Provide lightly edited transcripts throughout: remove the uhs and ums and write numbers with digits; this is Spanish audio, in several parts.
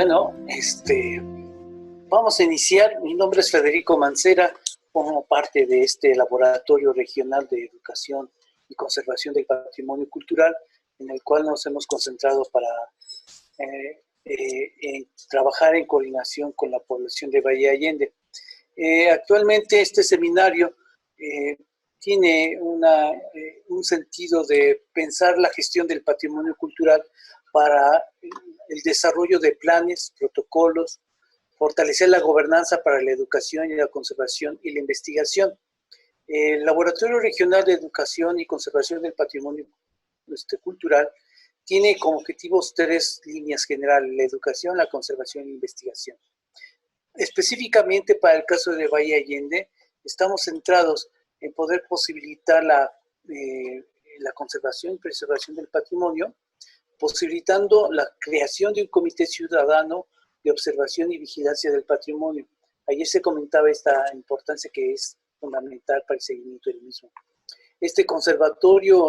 Bueno, vamos a iniciar. Mi nombre es Federico Mancera, formo parte de este Laboratorio Regional de Educación y Conservación del Patrimonio Cultural, en el cual nos hemos concentrado para trabajar en coordinación con la población de Valle Allende. Actualmente este seminario tiene un sentido de pensar la gestión del patrimonio cultural para el desarrollo de planes, protocolos, fortalecer la gobernanza para la educación y la conservación y la investigación. El Laboratorio Regional de Educación y Conservación del Patrimonio Cultural tiene como objetivos 3 líneas generales: la educación, la conservación y la investigación. Específicamente para el caso de Valle Allende, estamos centrados en poder posibilitar la conservación y preservación del patrimonio, posibilitando la creación de un comité ciudadano de observación y vigilancia del patrimonio. Ayer se comentaba esta importancia que es fundamental para el seguimiento del mismo. Este conservatorio,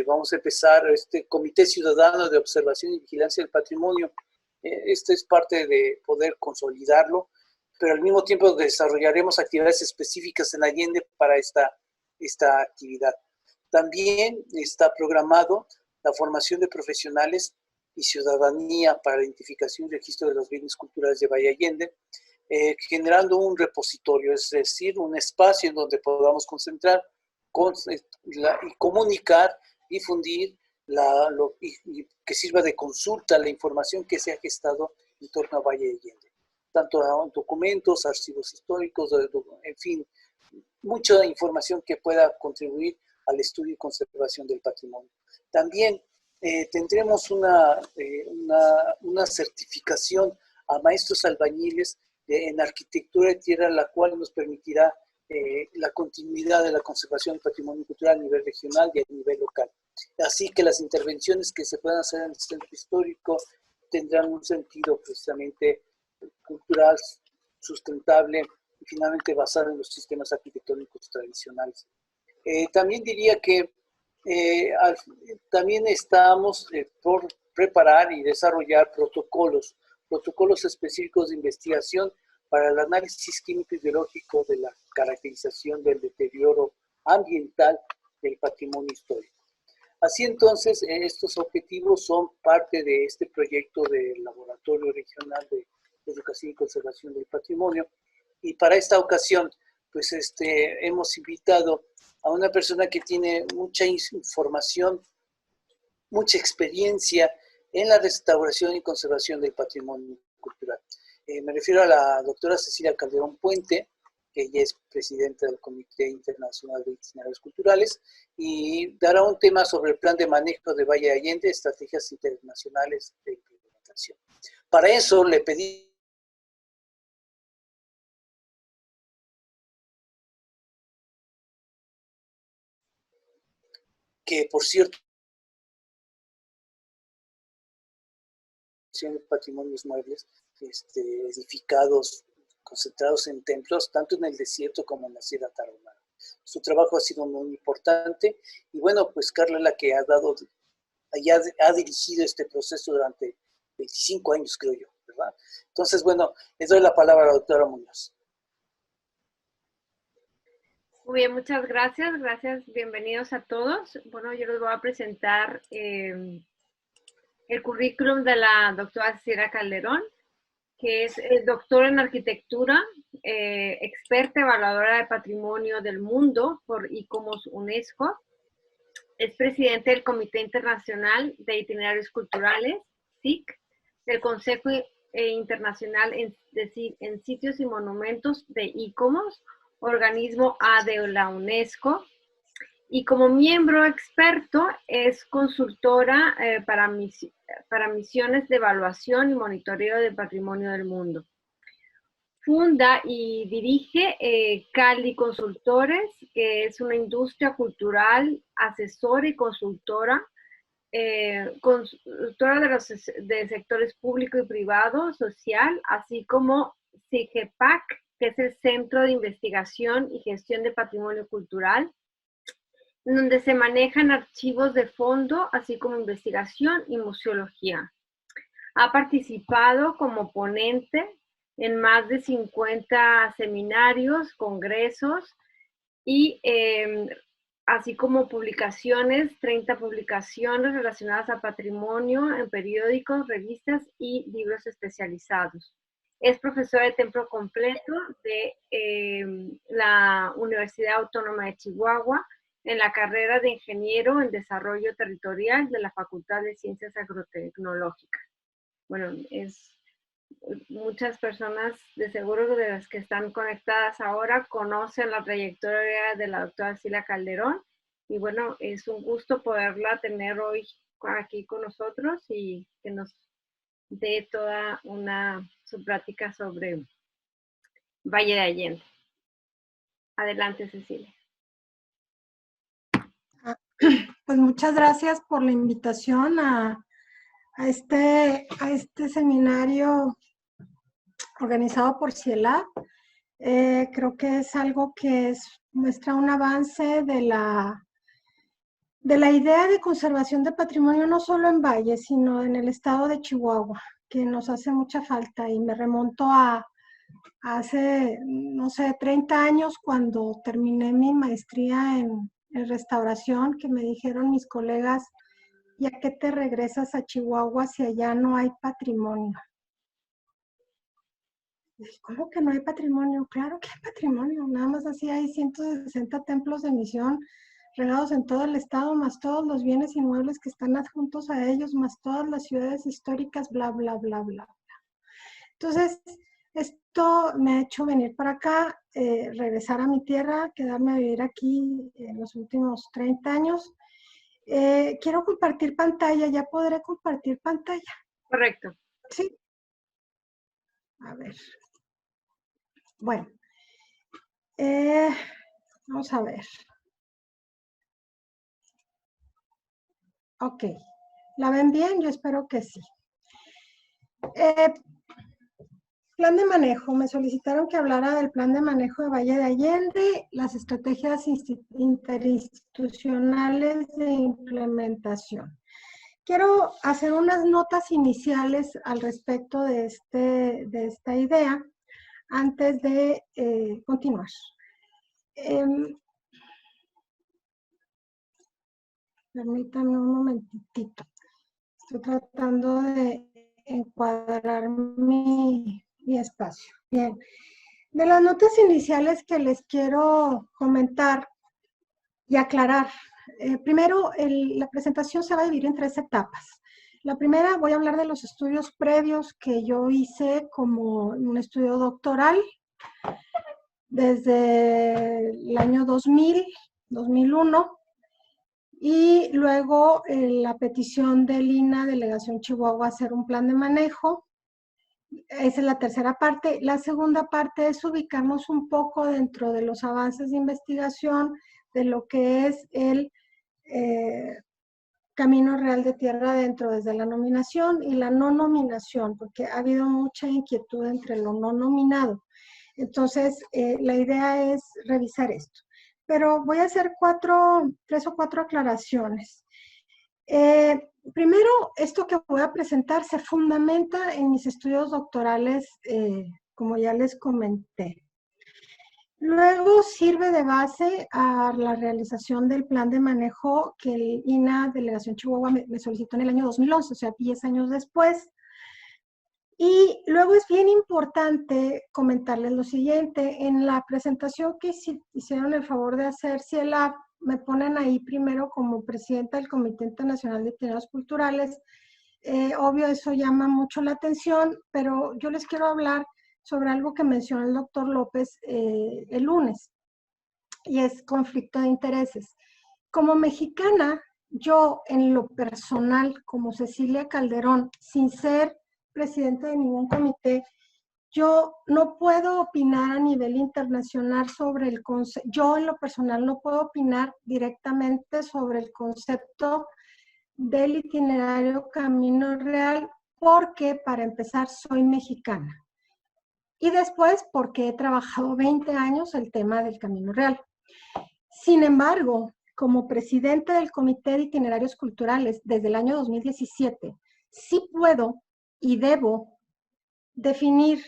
vamos a empezar, este comité ciudadano de observación y vigilancia del patrimonio, esto es parte de poder consolidarlo, pero al mismo tiempo desarrollaremos actividades específicas en Allende para esta actividad. También está programado la formación de profesionales y ciudadanía para la identificación y registro de los bienes culturales de Valle Allende, generando un repositorio, es decir, un espacio en donde podamos concentrar y comunicar, difundir y que sirva de consulta la información que se ha gestado en torno a Valle Allende. Tanto documentos, archivos históricos, en fin, mucha información que pueda contribuir al estudio y conservación del patrimonio. También tendremos una certificación a maestros albañiles en arquitectura de tierra, la cual nos permitirá la continuidad de la conservación del patrimonio cultural a nivel regional y a nivel local. Así que las intervenciones que se puedan hacer en el centro histórico tendrán un sentido precisamente cultural, sustentable y finalmente basado en los sistemas arquitectónicos tradicionales. También diría que también estamos por preparar y desarrollar protocolos específicos de investigación para el análisis químico y biológico de la caracterización del deterioro ambiental del patrimonio histórico. Así entonces, estos objetivos son parte de este proyecto del Laboratorio Regional de Educación y Conservación del Patrimonio. Y para esta ocasión, pues hemos invitado a una persona que tiene mucha información, mucha experiencia en la restauración y conservación del patrimonio cultural. Me refiero a la doctora Cecilia Calderón Puente, que ella es presidenta del Comité Internacional de Itinerarios Culturales, y dará un tema sobre el plan de manejo de Valle Allende, estrategias internacionales de implementación. Para eso le pedí que, por cierto, patrimonios muebles edificados, concentrados en templos, tanto en el desierto como en la Sierra Tarahumara. Su trabajo ha sido muy importante y bueno, pues Carla es la que ha dirigido este proceso durante 25 años, creo yo, ¿verdad? Entonces, bueno, les doy la palabra a la doctora Muñoz. Muy bien, muchas gracias. Bienvenidos a todos. Bueno, yo les voy a presentar el currículum de la doctora Cecilia Calderón, que es doctora en arquitectura, experta evaluadora de patrimonio del mundo por ICOMOS UNESCO. Es presidente del Comité Internacional de Itinerarios Culturales, SIC, del Consejo Internacional en Sitios y Monumentos de ICOMOS, organismo A de la UNESCO, y como miembro experto es consultora para misiones de evaluación y monitoreo del patrimonio del mundo. Funda y dirige Cali Consultores, que es una industria cultural, asesora y consultora de sectores público y privado, social, así como CIGEPAC, que es el Centro de Investigación y Gestión de Patrimonio Cultural, donde se manejan archivos de fondo, así como investigación y museología. Ha participado como ponente en más de 50 seminarios, congresos y así como publicaciones, 30 publicaciones relacionadas a patrimonio en periódicos, revistas y libros especializados. Es profesor de tiempo completo de la Universidad Autónoma de Chihuahua en la carrera de Ingeniero en Desarrollo Territorial de la Facultad de Ciencias Agrotecnológicas. Bueno, muchas personas de seguro de las que están conectadas ahora conocen la trayectoria de la doctora Cilia Calderón y bueno, es un gusto poderla tener hoy aquí con nosotros y que nos dé toda su plática sobre Valle de Allende. Adelante, Cecilia. Pues muchas gracias por la invitación a este seminario organizado por CIELAB. Creo que es algo que muestra un avance de la idea de conservación de patrimonio no solo en Valle, sino en el estado de Chihuahua, que nos hace mucha falta. Y me remonto a hace, no sé, 30 años cuando terminé mi maestría en restauración, que me dijeron mis colegas, ¿y a qué te regresas a Chihuahua si allá no hay patrimonio? ¿Cómo que no hay patrimonio? Claro que hay patrimonio, nada más así hay 160 templos de misión regados en todo el estado, más todos los bienes inmuebles que están adjuntos a ellos, más todas las ciudades históricas, bla, bla, bla, bla. Entonces, esto me ha hecho venir para acá, regresar a mi tierra, quedarme a vivir aquí en los últimos 30 años. Quiero compartir pantalla, ¿ya podré compartir pantalla? Correcto. Sí. A ver. Bueno, vamos a ver. Ok, ¿la ven bien? Yo espero que sí. Plan de manejo. Me solicitaron que hablara del plan de manejo de Valle de Allende, las estrategias interinstitucionales de implementación. Quiero hacer unas notas iniciales al respecto de esta idea antes de continuar. Permítanme un momentito. Estoy tratando de encuadrar mi espacio. Bien. De las notas iniciales que les quiero comentar y aclarar. Primero, la presentación se va a dividir en 3 etapas. La primera, voy a hablar de los estudios previos que yo hice como un estudio doctoral desde el año 2000, 2001, y luego la petición del INAH, Delegación Chihuahua, a hacer un plan de manejo. Esa es la tercera parte. La segunda parte es ubicarnos un poco dentro de los avances de investigación de lo que es el Camino Real de Tierra Adentro, desde la nominación y la no nominación, porque ha habido mucha inquietud entre lo no nominado. Entonces, la idea es revisar esto. Pero voy a hacer 3 o 4 aclaraciones. Primero, esto que voy a presentar se fundamenta en mis estudios doctorales, como ya les comenté. Luego sirve de base a la realización del plan de manejo que el INAH, Delegación Chihuahua, me solicitó en el año 2011, o sea, 10 años después. Y luego es bien importante comentarles lo siguiente. En la presentación que hicieron el favor de hacer CIELAB, me ponen ahí primero como presidenta del Comité Internacional de Itinerarios Culturales. Obvio, eso llama mucho la atención, pero yo les quiero hablar sobre algo que mencionó el doctor López el lunes, y es conflicto de intereses. Como mexicana, yo en lo personal, como Cecilia Calderón, sin ser presidente de ningún comité, yo no puedo opinar a nivel internacional sobre el concepto. Yo en lo personal no puedo opinar directamente sobre el concepto del itinerario Camino Real porque, para empezar, soy mexicana. Y después, porque he trabajado 20 años el tema del Camino Real. Sin embargo, como presidente del Comité de Itinerarios Culturales desde el año 2017, sí puedo y debo definir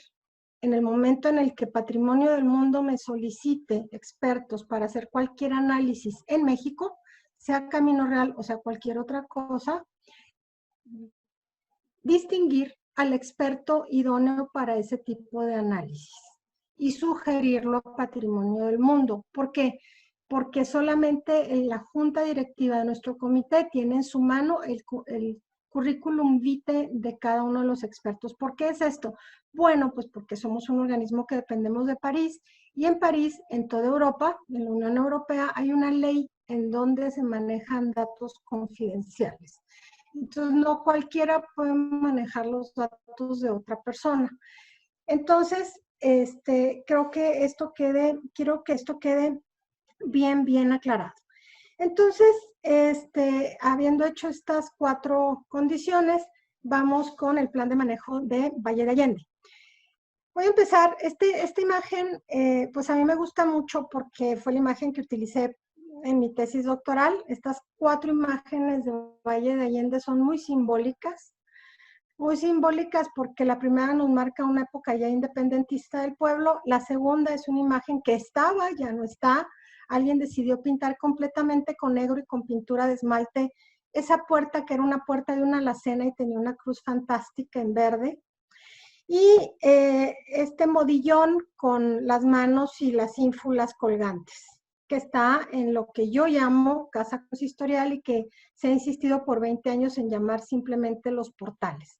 en el momento en el que Patrimonio del Mundo me solicite expertos para hacer cualquier análisis en México, sea Camino Real o sea cualquier otra cosa, distinguir al experto idóneo para ese tipo de análisis y sugerirlo a Patrimonio del Mundo. ¿Por qué? Porque solamente la junta directiva de nuestro comité tiene en su mano el currículum vitae de cada uno de los expertos. ¿Por qué es esto? Bueno, pues porque somos un organismo que dependemos de París, y en París, en toda Europa, en la Unión Europea, hay una ley en donde se manejan datos confidenciales. Entonces, no cualquiera puede manejar los datos de otra persona. Entonces, quiero que esto quede bien aclarado. Entonces, habiendo hecho estas 4 condiciones, vamos con el plan de manejo de Valle de Allende. Voy a empezar. Esta imagen, pues a mí me gusta mucho porque fue la imagen que utilicé en mi tesis doctoral. Estas 4 imágenes de Valle de Allende son muy simbólicas porque la primera nos marca una época ya independentista del pueblo, la segunda es una imagen que estaba, ya no está, alguien decidió pintar completamente con negro y con pintura de esmalte esa puerta, que era una puerta de una alacena y tenía una cruz fantástica en verde, y este modillón con las manos y las ínfulas colgantes, que está en lo que yo llamo casa consistorial y que se ha insistido por 20 años en llamar simplemente los portales.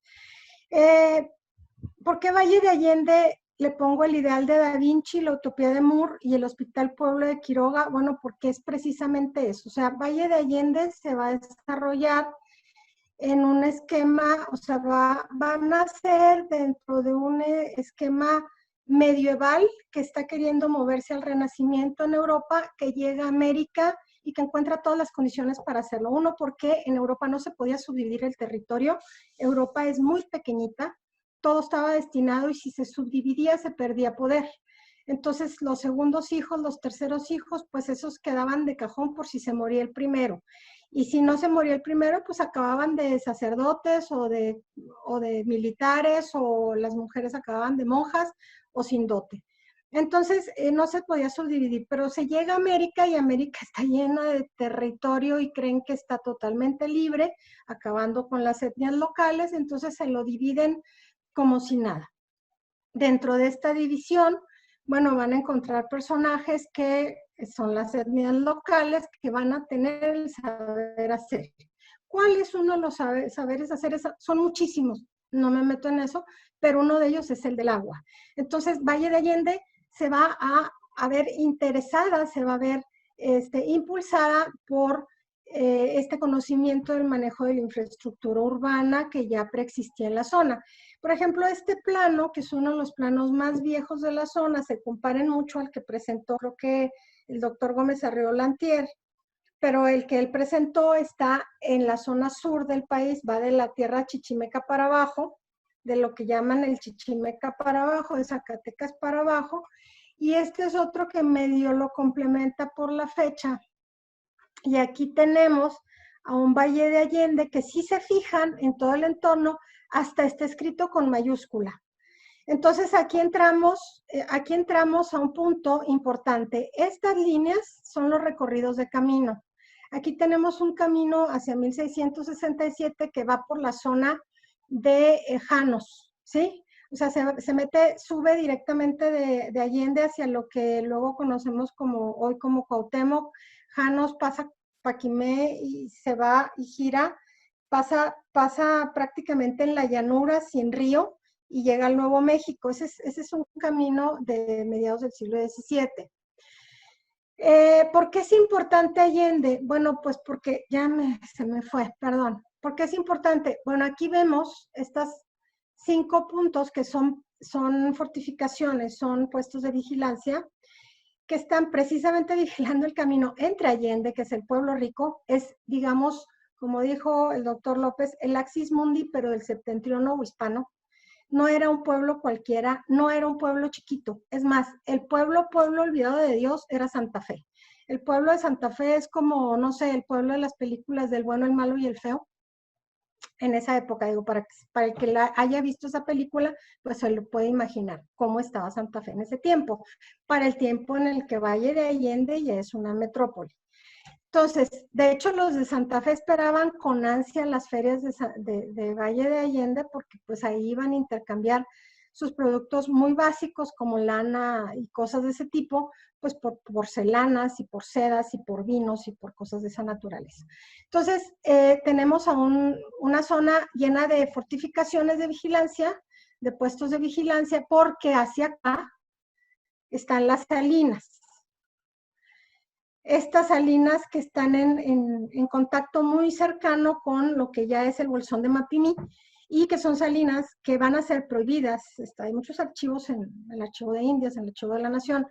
¿Por qué Valle de Allende le pongo el ideal de Da Vinci, la utopía de Moore y el Hospital Pueblo de Quiroga? Bueno, porque es precisamente eso. O sea, Valle de Allende se va a desarrollar en un esquema, o sea, va a nacer dentro de un esquema medieval que está queriendo moverse al Renacimiento en Europa, que llega a América y que encuentra todas las condiciones para hacerlo. Uno, porque en Europa no se podía subdividir el territorio. Europa es muy pequeñita, todo estaba destinado y si se subdividía se perdía poder. Entonces los segundos hijos, los terceros hijos, pues esos quedaban de cajón por si se moría el primero. Y si no se moría el primero, pues acababan de sacerdotes o de militares, o las mujeres acababan de monjas o sin dote. Entonces no se podía subdividir, pero se llega a América y América está llena de territorio y creen que está totalmente libre, acabando con las etnias locales, entonces se lo dividen como si nada. Dentro de esta división, bueno, van a encontrar personajes que son las etnias locales que van a tener el saber hacer. ¿Cuál es uno de los saberes hacer? Son muchísimos, no me meto en eso, pero uno de ellos es el del agua. Entonces, Valle de Allende se va a ver interesada, se va a ver impulsada por este conocimiento del manejo de la infraestructura urbana que ya preexistía en la zona. Por ejemplo, este plano, que es uno de los planos más viejos de la zona, se comparen mucho al que presentó, creo que el doctor Gómez Arreola antier, pero el que él presentó está en la zona sur del país, va de la tierra chichimeca para abajo, de lo que llaman el Chichimeca para abajo, de Zacatecas para abajo, y este es otro que medio lo complementa por la fecha. Y aquí tenemos a un Valle de Allende que, si se fijan en todo el entorno, hasta está escrito con mayúscula. Entonces aquí entramos a un punto importante. Estas líneas son los recorridos de camino. Aquí tenemos un camino hacia 1667 que va por la zona de Janos, ¿sí? O sea, sube directamente de Allende hacia lo que luego conocemos hoy como Cuauhtémoc. Janos pasa Paquimé y se va y gira, pasa prácticamente en la llanura, sin río, y llega al Nuevo México. Ese es un camino de mediados del siglo XVII. ¿Por qué es importante Allende? Bueno, pues porque se me fue, perdón. ¿Por qué es importante? Bueno, aquí vemos estas 5 puntos que son fortificaciones, son puestos de vigilancia, que están precisamente vigilando el camino entre Allende, que es el pueblo rico, es, digamos, como dijo el doctor López, el axis mundi, pero del septentriono o hispano. No era un pueblo cualquiera, no era un pueblo chiquito. Es más, el pueblo olvidado de Dios era Santa Fe. El pueblo de Santa Fe es como, no sé, el pueblo de las películas del bueno, el malo y el feo. en esa época, digo, para el que haya visto esa película, pues se lo puede imaginar cómo estaba Santa Fe en ese tiempo, para el tiempo en el que Valle de Allende ya es una metrópoli. Entonces, de hecho, los de Santa Fe esperaban con ansia las ferias de Valle de Allende, porque pues ahí iban a intercambiar sus productos muy básicos como lana y cosas de ese tipo, pues por porcelanas y por sedas y por vinos y por cosas de esa naturaleza. Entonces, tenemos a una zona llena de fortificaciones de vigilancia, de puestos de vigilancia, porque hacia acá están las salinas. Estas salinas que están en contacto muy cercano con lo que ya es el bolsón de Mapimí, y que son salinas que van a ser prohibidas. Hay muchos archivos en el Archivo de Indias, en el Archivo de la Nación,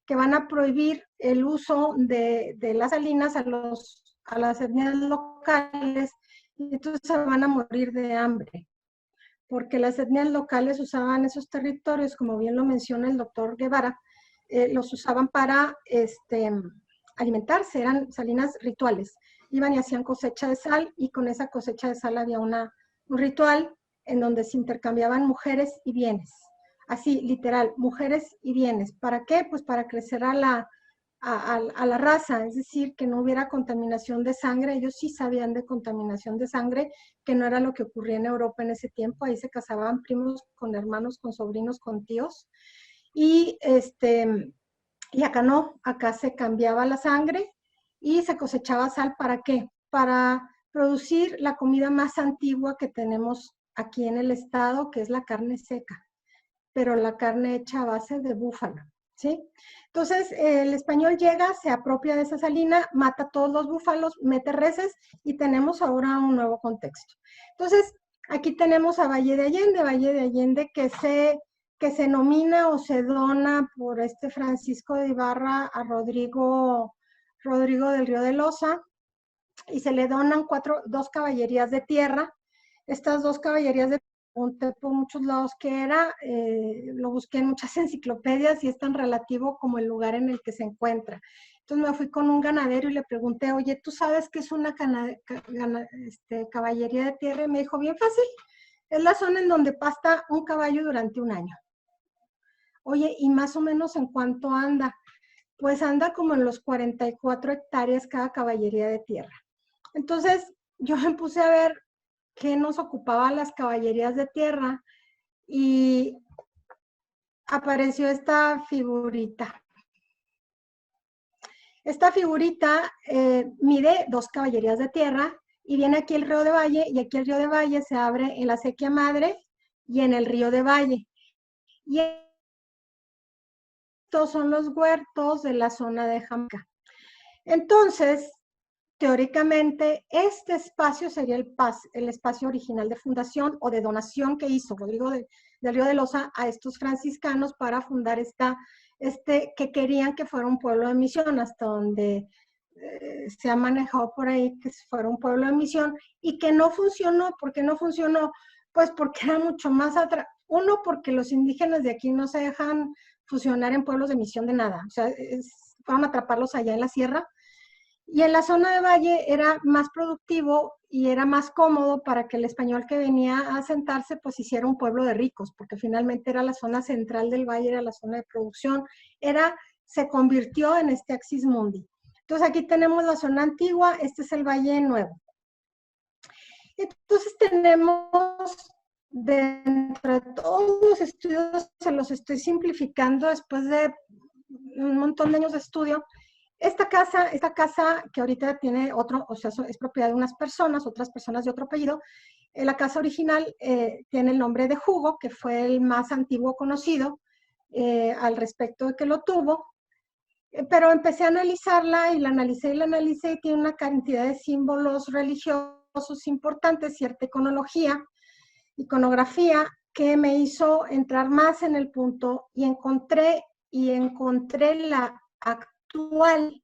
que van a prohibir el uso de las salinas a las etnias locales, y entonces se van a morir de hambre, porque las etnias locales usaban esos territorios, como bien lo menciona el doctor Guevara, los usaban para alimentarse, eran salinas rituales. Iban y hacían cosecha de sal, y con esa cosecha de sal había un ritual en donde se intercambiaban mujeres y bienes. Así, literal, mujeres y bienes. ¿Para qué? Pues para crecer a la raza, es decir, que no hubiera contaminación de sangre. Ellos sí sabían de contaminación de sangre, que no era lo que ocurría en Europa en ese tiempo. Ahí se casaban primos con hermanos, con sobrinos, con tíos. Y acá no, acá se cambiaba la sangre y se cosechaba sal. ¿Para qué? Para producir la comida más antigua que tenemos aquí en el estado, que es la carne seca, pero la carne hecha a base de búfalo, ¿sí? Entonces, el español llega, se apropia de esa salina, mata todos los búfalos, mete reses, y tenemos ahora un nuevo contexto. Entonces, aquí tenemos a Valle de Allende que se nomina o se dona por Francisco de Ibarra a Rodrigo del Río de Loza, y se le donan 2 caballerías de tierra. Estas 2 caballerías de tierra, pregunté por muchos lados qué era, lo busqué en muchas enciclopedias, y es tan relativo como el lugar en el que se encuentra. Entonces me fui con un ganadero y le pregunté, oye, ¿tú sabes qué es una caballería de tierra? Y me dijo, bien fácil, es la zona en donde pasta un caballo durante un año. Oye, ¿y más o menos en cuánto anda? Pues anda como en los 44 hectáreas cada caballería de tierra. Entonces yo me puse a ver qué nos ocupaba las caballerías de tierra, y apareció esta figurita. Esta figurita mide 2 caballerías de tierra, y viene aquí el río de Valle, y aquí el río de Valle se abre en la acequia madre y en el río de Valle. Y estos son los huertos de la zona de Jamaica. Entonces, teóricamente, este espacio sería el espacio original de fundación o de donación que hizo Rodrigo del Río de Loza a estos franciscanos para fundar que querían que fuera un pueblo de misión, hasta donde se ha manejado por ahí que fuera un pueblo de misión, y que no funcionó. ¿Por qué no funcionó? Pues porque era mucho más atrás. Uno, porque los indígenas de aquí no se dejan fusionar en pueblos de misión de nada. O sea, fueron a atraparlos allá en la sierra. Y en la zona de Valle era más productivo y era más cómodo para que el español que venía a asentarse pues hiciera un pueblo de ricos, porque finalmente era la zona central del Valle, era la zona de producción, se convirtió en este axis mundi. Entonces aquí tenemos la zona antigua, este es el Valle Nuevo. Entonces tenemos, dentro de todos los estudios, se los estoy simplificando después de un montón de años de estudio. Esta casa que ahorita tiene es propiedad de unas personas, otras personas de otro apellido. La casa original tiene el nombre de Hugo, que fue el más antiguo conocido al respecto de que lo tuvo. Pero empecé a analizarla, y la analicé, y tiene una cantidad de símbolos religiosos importantes, cierta iconografía, que me hizo entrar más en el punto, y encontré la actual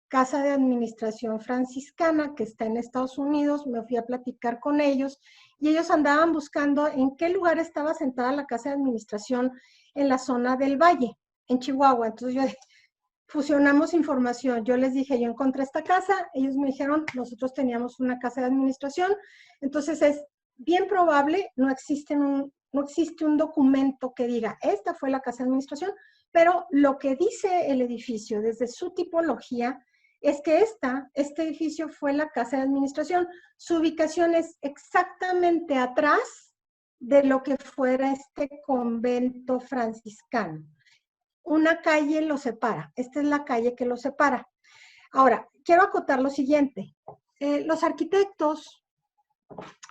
Casa de Administración Franciscana, que está en Estados Unidos. Me fui a platicar con ellos, y ellos andaban buscando en qué lugar estaba sentada la Casa de Administración en la zona del Valle, en Chihuahua. Entonces yo dije, fusionamos información. Yo les dije, yo encontré esta casa, ellos me dijeron, nosotros teníamos una casa de administración, entonces es bien probable, no existe un documento que diga, esta fue la casa de administración, pero lo que dice el edificio desde su tipología es que este edificio fue la casa de administración. Su ubicación es exactamente atrás de lo que fuera este convento franciscano. Una calle lo separa. Esta es la calle que lo separa. Ahora, quiero acotar lo siguiente. Los arquitectos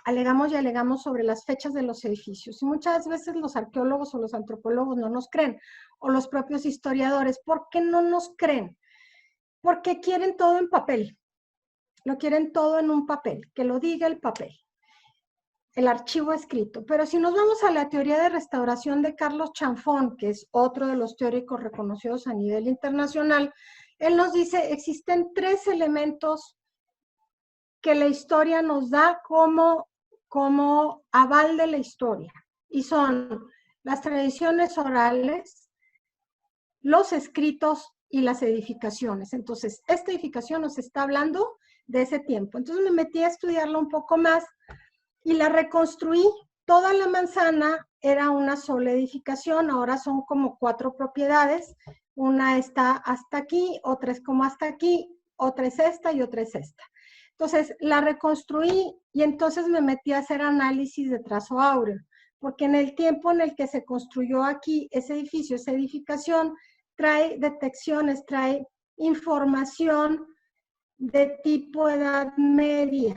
alegamos sobre las fechas de los edificios y muchas veces los arqueólogos o los antropólogos no nos creen, o los propios historiadores. ¿Por qué no nos creen? Porque quieren todo en papel. Lo quieren todo en un papel, que lo diga el papel, el archivo escrito. Pero si nos vamos a la teoría de restauración de Carlos Chanfón, que es otro de los teóricos reconocidos a nivel internacional, él nos dice, existen 3 elementos que la historia nos da como aval de la historia. Y son las tradiciones orales, los escritos y las edificaciones. Entonces, esta edificación nos está hablando de ese tiempo. Entonces me metí a estudiarlo un poco más y la reconstruí. Toda la manzana era una sola edificación, ahora son como 4 propiedades. Una está hasta aquí, otra es como hasta aquí, otra es esta y otra es esta. Entonces la reconstruí y entonces me metí a hacer análisis de trazo áureo, porque en el tiempo en el que se construyó aquí ese edificio, esa edificación, trae detecciones, trae información de tipo Edad Media.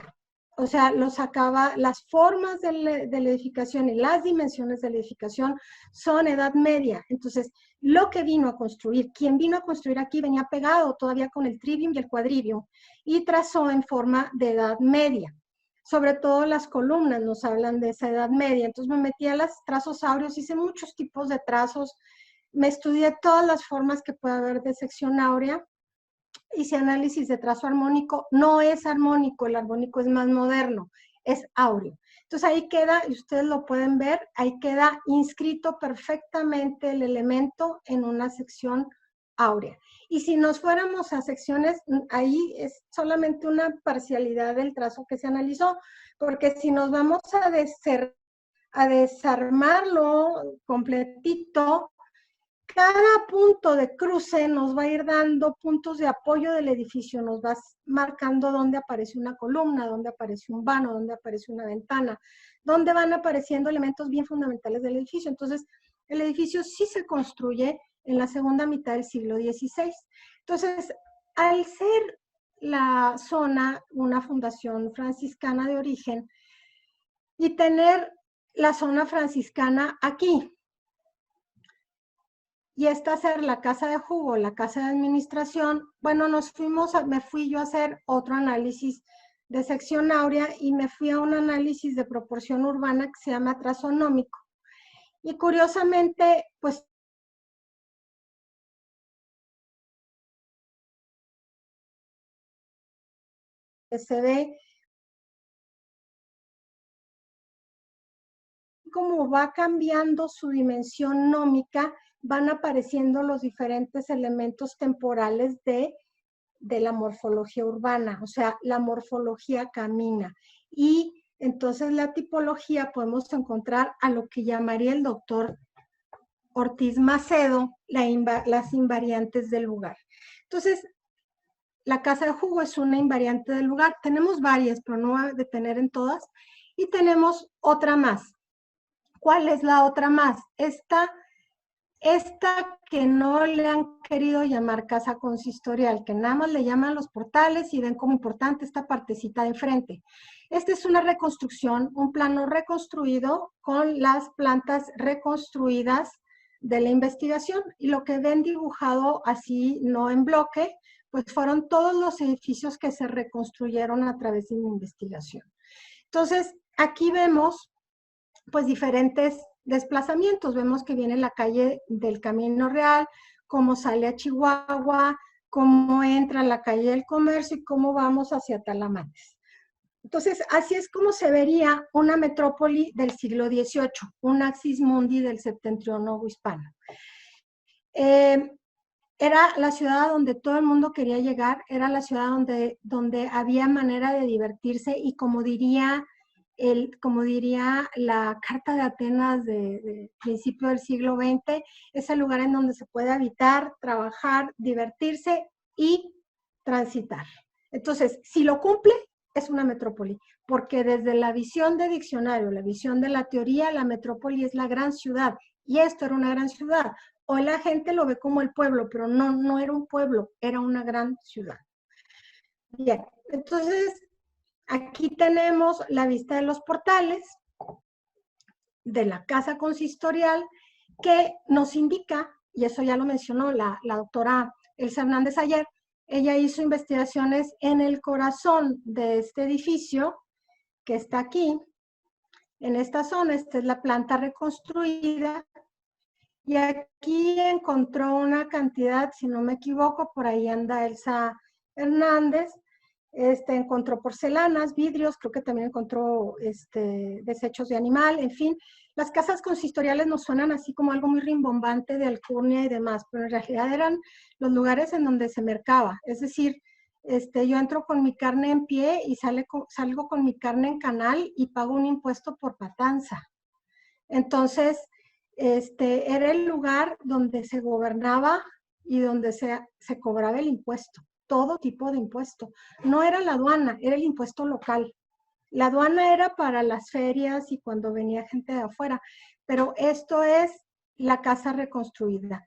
O sea, las formas de la edificación y las dimensiones de la edificación son Edad Media. Entonces, lo que vino a construir, quien vino a construir aquí venía pegado todavía con el trivium y el quadrivium y trazó en forma de Edad Media. Sobre todo las columnas nos hablan de esa Edad Media. Entonces me metí a los trazos áureos, hice muchos tipos de trazos, me estudié todas las formas que puede haber de sección áurea, hice análisis de trazo armónico. No es armónico, el armónico es más moderno, es áureo. Entonces ahí queda, y ustedes lo pueden ver, ahí queda inscrito perfectamente el elemento en una sección áurea. Y si nos fuéramos a secciones, ahí es solamente una parcialidad del trazo que se analizó, porque si nos vamos a desarmarlo completito, cada punto de cruce nos va a ir dando puntos de apoyo del edificio, nos va marcando dónde aparece una columna, dónde aparece un vano, dónde aparece una ventana, dónde van apareciendo elementos bien fundamentales del edificio. Entonces, el edificio sí se construye en la segunda mitad del siglo XVI. Entonces, al ser la zona una fundación franciscana de origen y tener la zona franciscana aquí, y esta ser la casa de jugo, la casa de administración, bueno, me fui yo a hacer otro análisis de sección áurea y me fui a un análisis de proporción urbana que se llama trazonómico. Y curiosamente, pues se ve cómo va cambiando su dimensión nómica, van apareciendo los diferentes elementos temporales de la morfología urbana, o sea, la morfología camina. Y entonces la tipología podemos encontrar a lo que llamaría el doctor Ortiz Macedo, las invariantes del lugar. Entonces, la casa de jugo es una invariante del lugar. Tenemos varias, pero no voy a detener en todas. Y tenemos otra más. ¿Cuál es la otra más? Esta que no le han querido llamar casa consistorial, que nada más le llaman los portales y ven como importante esta partecita de enfrente. Esta es una reconstrucción, un plano reconstruido con las plantas reconstruidas de la investigación, y lo que ven dibujado así, no en bloque, pues fueron todos los edificios que se reconstruyeron a través de mi investigación. Entonces, aquí vemos pues diferentes desplazamientos. Vemos que viene la calle del Camino Real, cómo sale a Chihuahua, cómo entra a la calle del Comercio y cómo vamos hacia Talamantes. Entonces, así es como se vería una metrópoli del siglo XVIII, un axis mundi del septentrión hispano. era la ciudad donde todo el mundo quería llegar, era la ciudad donde había manera de divertirse y como diría la Carta de Atenas de principio del siglo XX, es el lugar en donde se puede habitar, trabajar, divertirse y transitar. Entonces, si lo cumple, es una metrópoli, porque desde la visión de diccionario, la visión de la teoría, la metrópoli es la gran ciudad, y esto era una gran ciudad. Hoy la gente lo ve como el pueblo, pero no era un pueblo, era una gran ciudad. Bien, entonces aquí tenemos la vista de los portales de la casa consistorial que nos indica, y eso ya lo mencionó la doctora Elsa Hernández ayer, ella hizo investigaciones en el corazón de este edificio que está aquí, en esta zona. Esta es la planta reconstruida. Y aquí encontró una cantidad, si no me equivoco, por ahí anda Elsa Hernández, encontró porcelanas, vidrios, creo que también encontró desechos de animal, en fin. Las casas consistoriales nos suenan así como algo muy rimbombante de alcurnia y demás, pero en realidad eran los lugares en donde se mercaba. Es decir, yo entro con mi carne en pie y salgo con mi carne en canal y pago un impuesto por matanza. Entonces, era el lugar donde se gobernaba y donde se cobraba el impuesto, todo tipo de impuesto. No era la aduana, era el impuesto local. La aduana era para las ferias y cuando venía gente de afuera, pero esto es la casa reconstruida.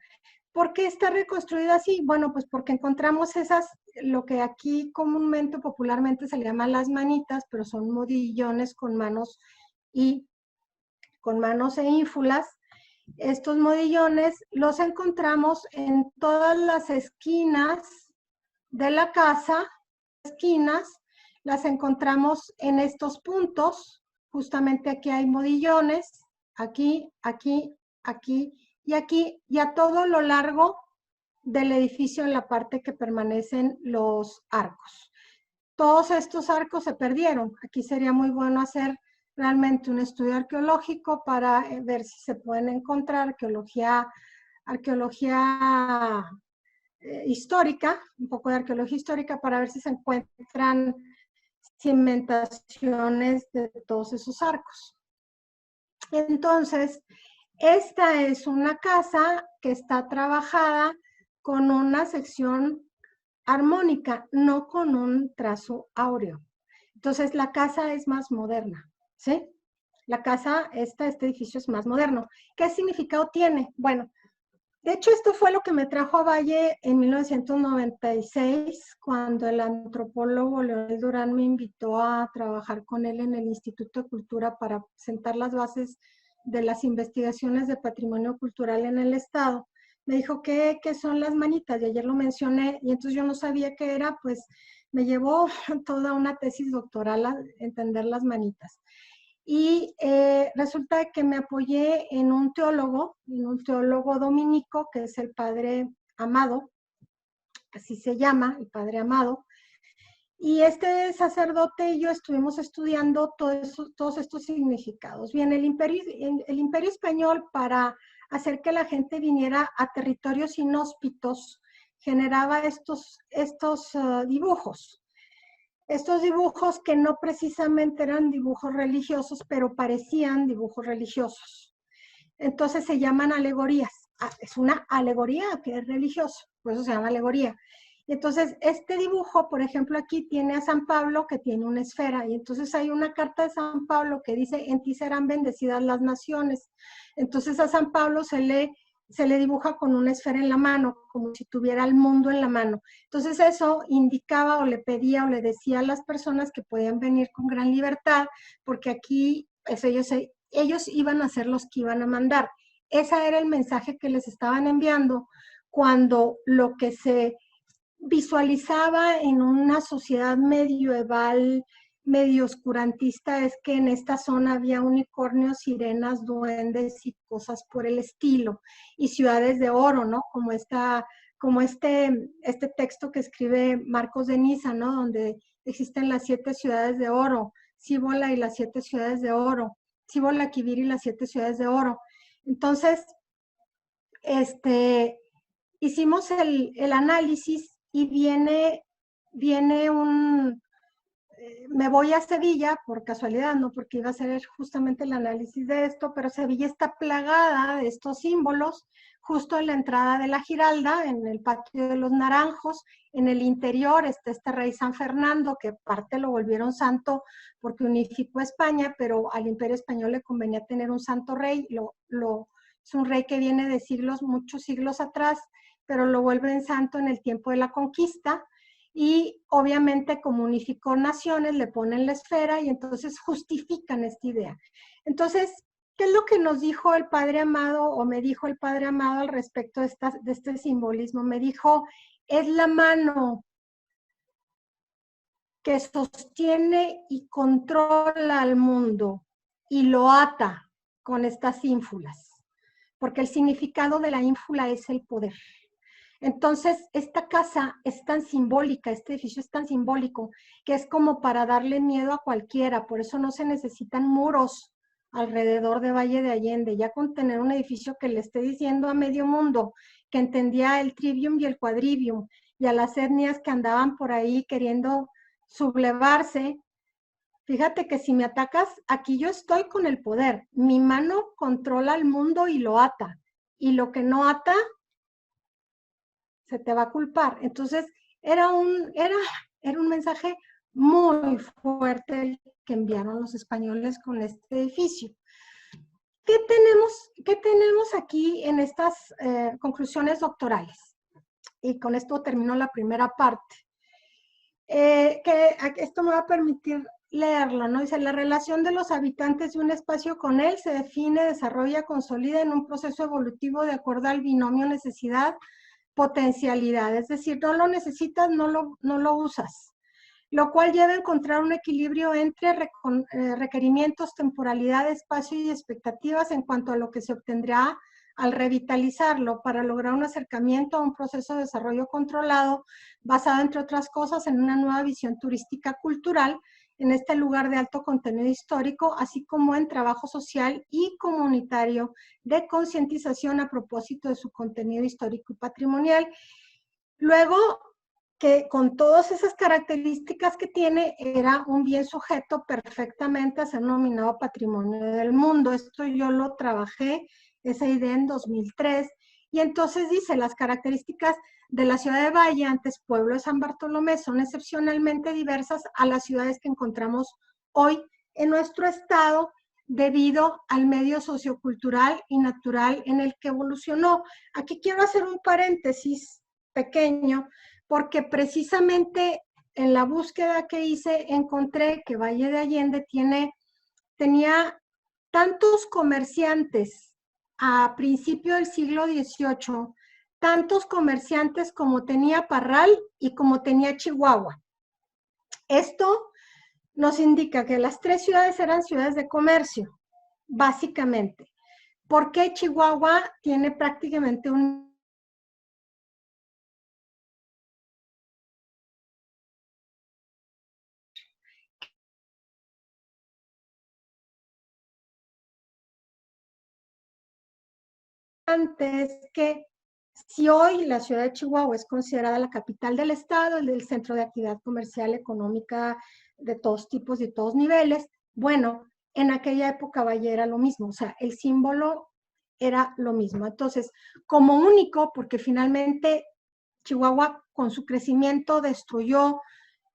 ¿Por qué está reconstruida así? Bueno, pues porque encontramos lo que aquí comúnmente, popularmente se le llama las manitas, pero son modillones con manos e ínfulas. Estos modillones los encontramos en todas las esquinas de la casa. Las encontramos en estos puntos. Justamente aquí hay modillones, aquí, aquí, aquí y aquí, y a todo lo largo del edificio en la parte que permanecen los arcos. Todos estos arcos se perdieron. Aquí sería muy bueno hacer realmente un estudio arqueológico para ver si se pueden encontrar arqueología histórica, un poco de arqueología histórica para ver si se encuentran cimentaciones de todos esos arcos. Entonces, esta es una casa que está trabajada con una sección armónica, no con un trazo áureo. Entonces, la casa es más moderna, ¿sí? La casa, este edificio es más moderno. ¿Qué significado tiene? Bueno, de hecho, esto fue lo que me trajo a Valle en 1996, cuando el antropólogo Leonel Durán me invitó a trabajar con él en el Instituto de Cultura para sentar las bases de las investigaciones de patrimonio cultural en el Estado. Me dijo, ¿qué son las manitas? Y ayer lo mencioné, y entonces yo no sabía qué era, pues me llevó toda una tesis doctoral a entender las manitas. Y resulta que me apoyé en un teólogo dominico, que es el padre Amado, así se llama, el padre Amado. Y este sacerdote y yo estuvimos estudiando todos estos significados. Bien, el imperio español, para hacer que la gente viniera a territorios inhóspitos, generaba estos dibujos. Estos dibujos que no precisamente eran dibujos religiosos, pero parecían dibujos religiosos. Entonces se llaman alegorías. Es una alegoría que es religioso, por eso se llama alegoría. Entonces, este dibujo, por ejemplo, aquí tiene a San Pablo que tiene una esfera, y entonces hay una carta de San Pablo que dice, en ti serán bendecidas las naciones. Entonces a San Pablo se le dibuja con una esfera en la mano, como si tuviera el mundo en la mano. Entonces eso indicaba o le pedía o le decía a las personas que podían venir con gran libertad, porque aquí pues, ellos iban a ser los que iban a mandar. Ese era el mensaje que les estaban enviando cuando lo que se visualizaba en una sociedad medieval, medio oscurantista, es que en esta zona había unicornios, sirenas, duendes y cosas por el estilo, y ciudades de oro, ¿no? Como este texto que escribe Marcos de Niza, ¿no? Donde existen las 7 ciudades de oro, Cíbola y las 7 ciudades de oro, Cíbola, Quivir y las 7 ciudades de oro. Entonces, y hicimos el análisis y viene me voy a Sevilla, por casualidad, no porque iba a hacer justamente el análisis de esto, pero Sevilla está plagada de estos símbolos, justo en la entrada de la Giralda, en el patio de los Naranjos, en el interior está este rey San Fernando, que parte lo volvieron santo porque unificó España, pero al Imperio Español le convenía tener un santo rey, es un rey que viene de siglos, muchos siglos atrás, pero lo vuelven santo en el tiempo de la conquista, y obviamente como unificó naciones, le ponen la esfera y entonces justifican esta idea. Entonces, ¿qué es lo que nos dijo el Padre Amado o me dijo el Padre Amado al respecto de este simbolismo? Me dijo, es la mano que sostiene y controla al mundo y lo ata con estas ínfulas, porque el significado de la ínfula es el poder. Entonces, esta casa es tan simbólica, este edificio es tan simbólico, que es como para darle miedo a cualquiera, por eso no se necesitan muros alrededor de Valle de Allende, ya con tener un edificio que le esté diciendo a medio mundo que entendía el trivium y el quadrivium, y a las etnias que andaban por ahí queriendo sublevarse. Fíjate que si me atacas, aquí yo estoy con el poder, mi mano controla el mundo y lo ata, y lo que no ata se te va a culpar. Entonces, era un mensaje muy fuerte que enviaron los españoles con este edificio. ¿Qué tenemos aquí en estas conclusiones doctorales? Y con esto termino la primera parte. Esto me va a permitir leerlo, ¿no? Dice, la relación de los habitantes de un espacio con él se define, desarrolla, consolida en un proceso evolutivo de acuerdo al binomio necesidad, potencialidad, es decir, no lo necesitas, no lo usas, lo cual lleva a encontrar un equilibrio entre requerimientos, temporalidad, espacio y expectativas en cuanto a lo que se obtendrá al revitalizarlo para lograr un acercamiento a un proceso de desarrollo controlado basado, entre otras cosas, en una nueva visión turística cultural en este lugar de alto contenido histórico, así como en trabajo social y comunitario de concientización a propósito de su contenido histórico y patrimonial. Luego, que con todas esas características que tiene, era un bien sujeto perfectamente a ser nominado Patrimonio del Mundo. Esto yo lo trabajé, esa idea en 2003, y entonces dice, las características de la ciudad de Valle, antes pueblo de San Bartolomé, son excepcionalmente diversas a las ciudades que encontramos hoy en nuestro estado, debido al medio sociocultural y natural en el que evolucionó. Aquí quiero hacer un paréntesis pequeño, porque precisamente en la búsqueda que hice encontré que Valle de Allende tenía tantos comerciantes a principio del siglo XVIII, tantos comerciantes como tenía Parral y como tenía Chihuahua. Esto nos indica que las tres ciudades eran ciudades de comercio, básicamente. ¿Por qué Chihuahua tiene prácticamente un antes que si hoy la ciudad de Chihuahua es considerada la capital del estado, el centro de actividad comercial, económica, de todos tipos y de todos niveles, bueno, en aquella época Valle era lo mismo, o sea, el símbolo era lo mismo. Entonces, como único, porque finalmente Chihuahua con su crecimiento destruyó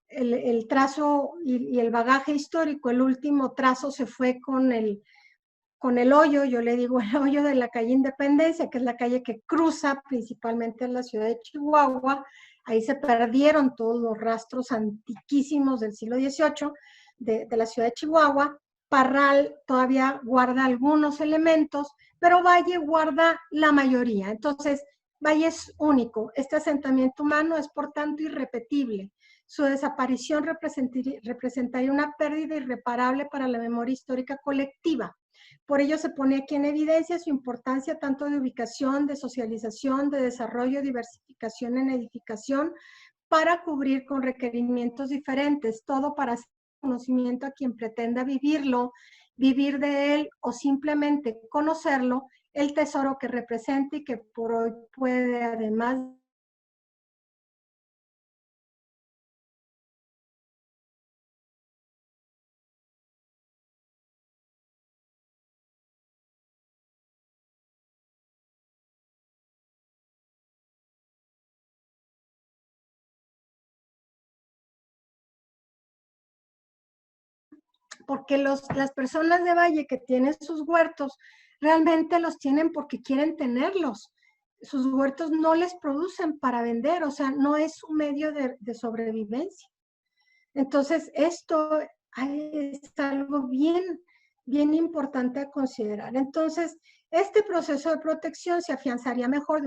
el trazo y el bagaje histórico, el último trazo se fue con el hoyo, yo le digo el hoyo de la calle Independencia, que es la calle que cruza principalmente la ciudad de Chihuahua. Ahí se perdieron todos los rastros antiquísimos del siglo XVIII de la ciudad de Chihuahua. Parral todavía guarda algunos elementos, pero Valle guarda la mayoría. Entonces, Valle es único. Este asentamiento humano es, por tanto, irrepetible. Su desaparición representaría una pérdida irreparable para la memoria histórica colectiva. Por ello se pone aquí en evidencia su importancia tanto de ubicación, de socialización, de desarrollo, diversificación en edificación, para cubrir con requerimientos diferentes, todo para hacer conocimiento a quien pretenda vivirlo, vivir de él o simplemente conocerlo, el tesoro que representa y que por hoy puede además porque las personas de Valle que tienen sus huertos realmente los tienen porque quieren tenerlos. Sus huertos no les producen para vender, o sea, no es un medio de sobrevivencia. Entonces, esto es algo bien, bien importante a considerar. Entonces, este proceso de protección se afianzaría mejor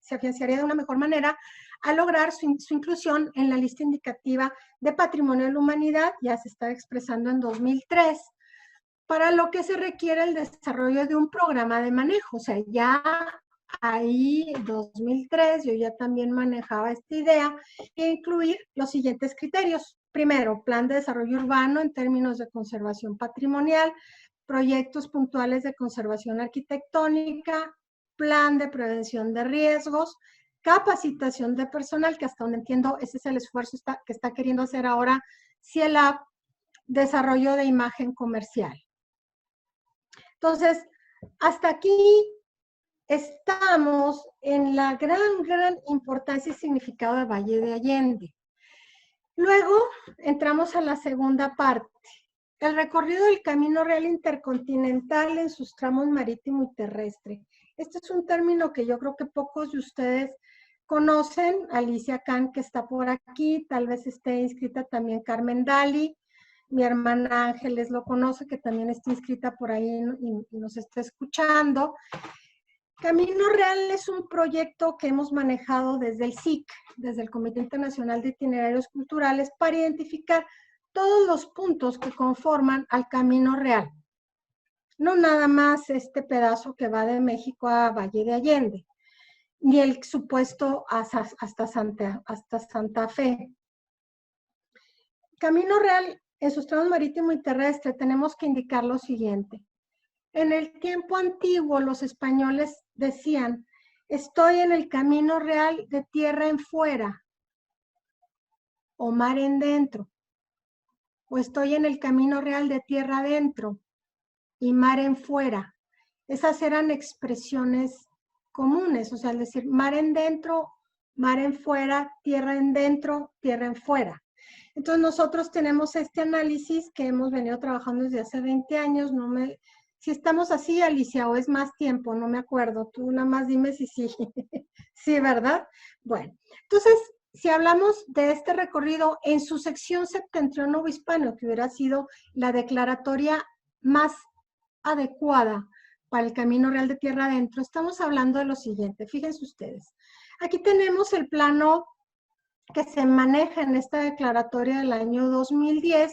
se afianzaría de una mejor manera a lograr su inclusión en la lista indicativa de Patrimonio de la Humanidad, ya se está expresando en 2003, para lo que se requiere el desarrollo de un programa de manejo. O sea, ya ahí, en 2003, yo ya también manejaba esta idea de incluir los siguientes criterios. Primero, plan de desarrollo urbano en términos de conservación patrimonial, proyectos puntuales de conservación arquitectónica, plan de prevención de riesgos, capacitación de personal, que hasta donde entiendo ese es el esfuerzo que está queriendo hacer ahora CIELAB, desarrollo de imagen comercial. Entonces, hasta aquí estamos en la gran importancia y significado de Valle de Allende. Luego entramos a la segunda parte. El recorrido del Camino Real Intercontinental en sus tramos marítimo y terrestre. Este es un término que yo creo que pocos de ustedes conocen. Alicia Can, que está por aquí, tal vez esté inscrita también Carmen Dali. Mi hermana Ángeles lo conoce, que también está inscrita por ahí y nos está escuchando. Camino Real es un proyecto que hemos manejado desde el SIC, desde el Comité Internacional de Itinerarios Culturales, para identificar todos los puntos que conforman al Camino Real. No nada más este pedazo que va de México a Valle de Allende, ni el supuesto hasta Santa Fe. Camino Real, en sus tramos marítimo y terrestre, tenemos que indicar lo siguiente. En el tiempo antiguo, los españoles decían, estoy en el Camino Real de tierra en fuera, o mar en dentro, o estoy en el Camino Real de tierra adentro y mar en fuera. Esas eran expresiones comunes, o sea, es decir, mar en dentro, mar en fuera, tierra en dentro, tierra en fuera. Entonces nosotros tenemos este análisis que hemos venido trabajando desde hace 20 años, si estamos así, Alicia, o es más tiempo, no me acuerdo, tú nada más dime si sí, sí, ¿verdad? Bueno, entonces, si hablamos de este recorrido en su sección septentrional o hispano, que hubiera sido la declaratoria más adecuada para el Camino Real de Tierra Adentro, estamos hablando de lo siguiente, fíjense ustedes. Aquí tenemos el plano que se maneja en esta declaratoria del año 2010,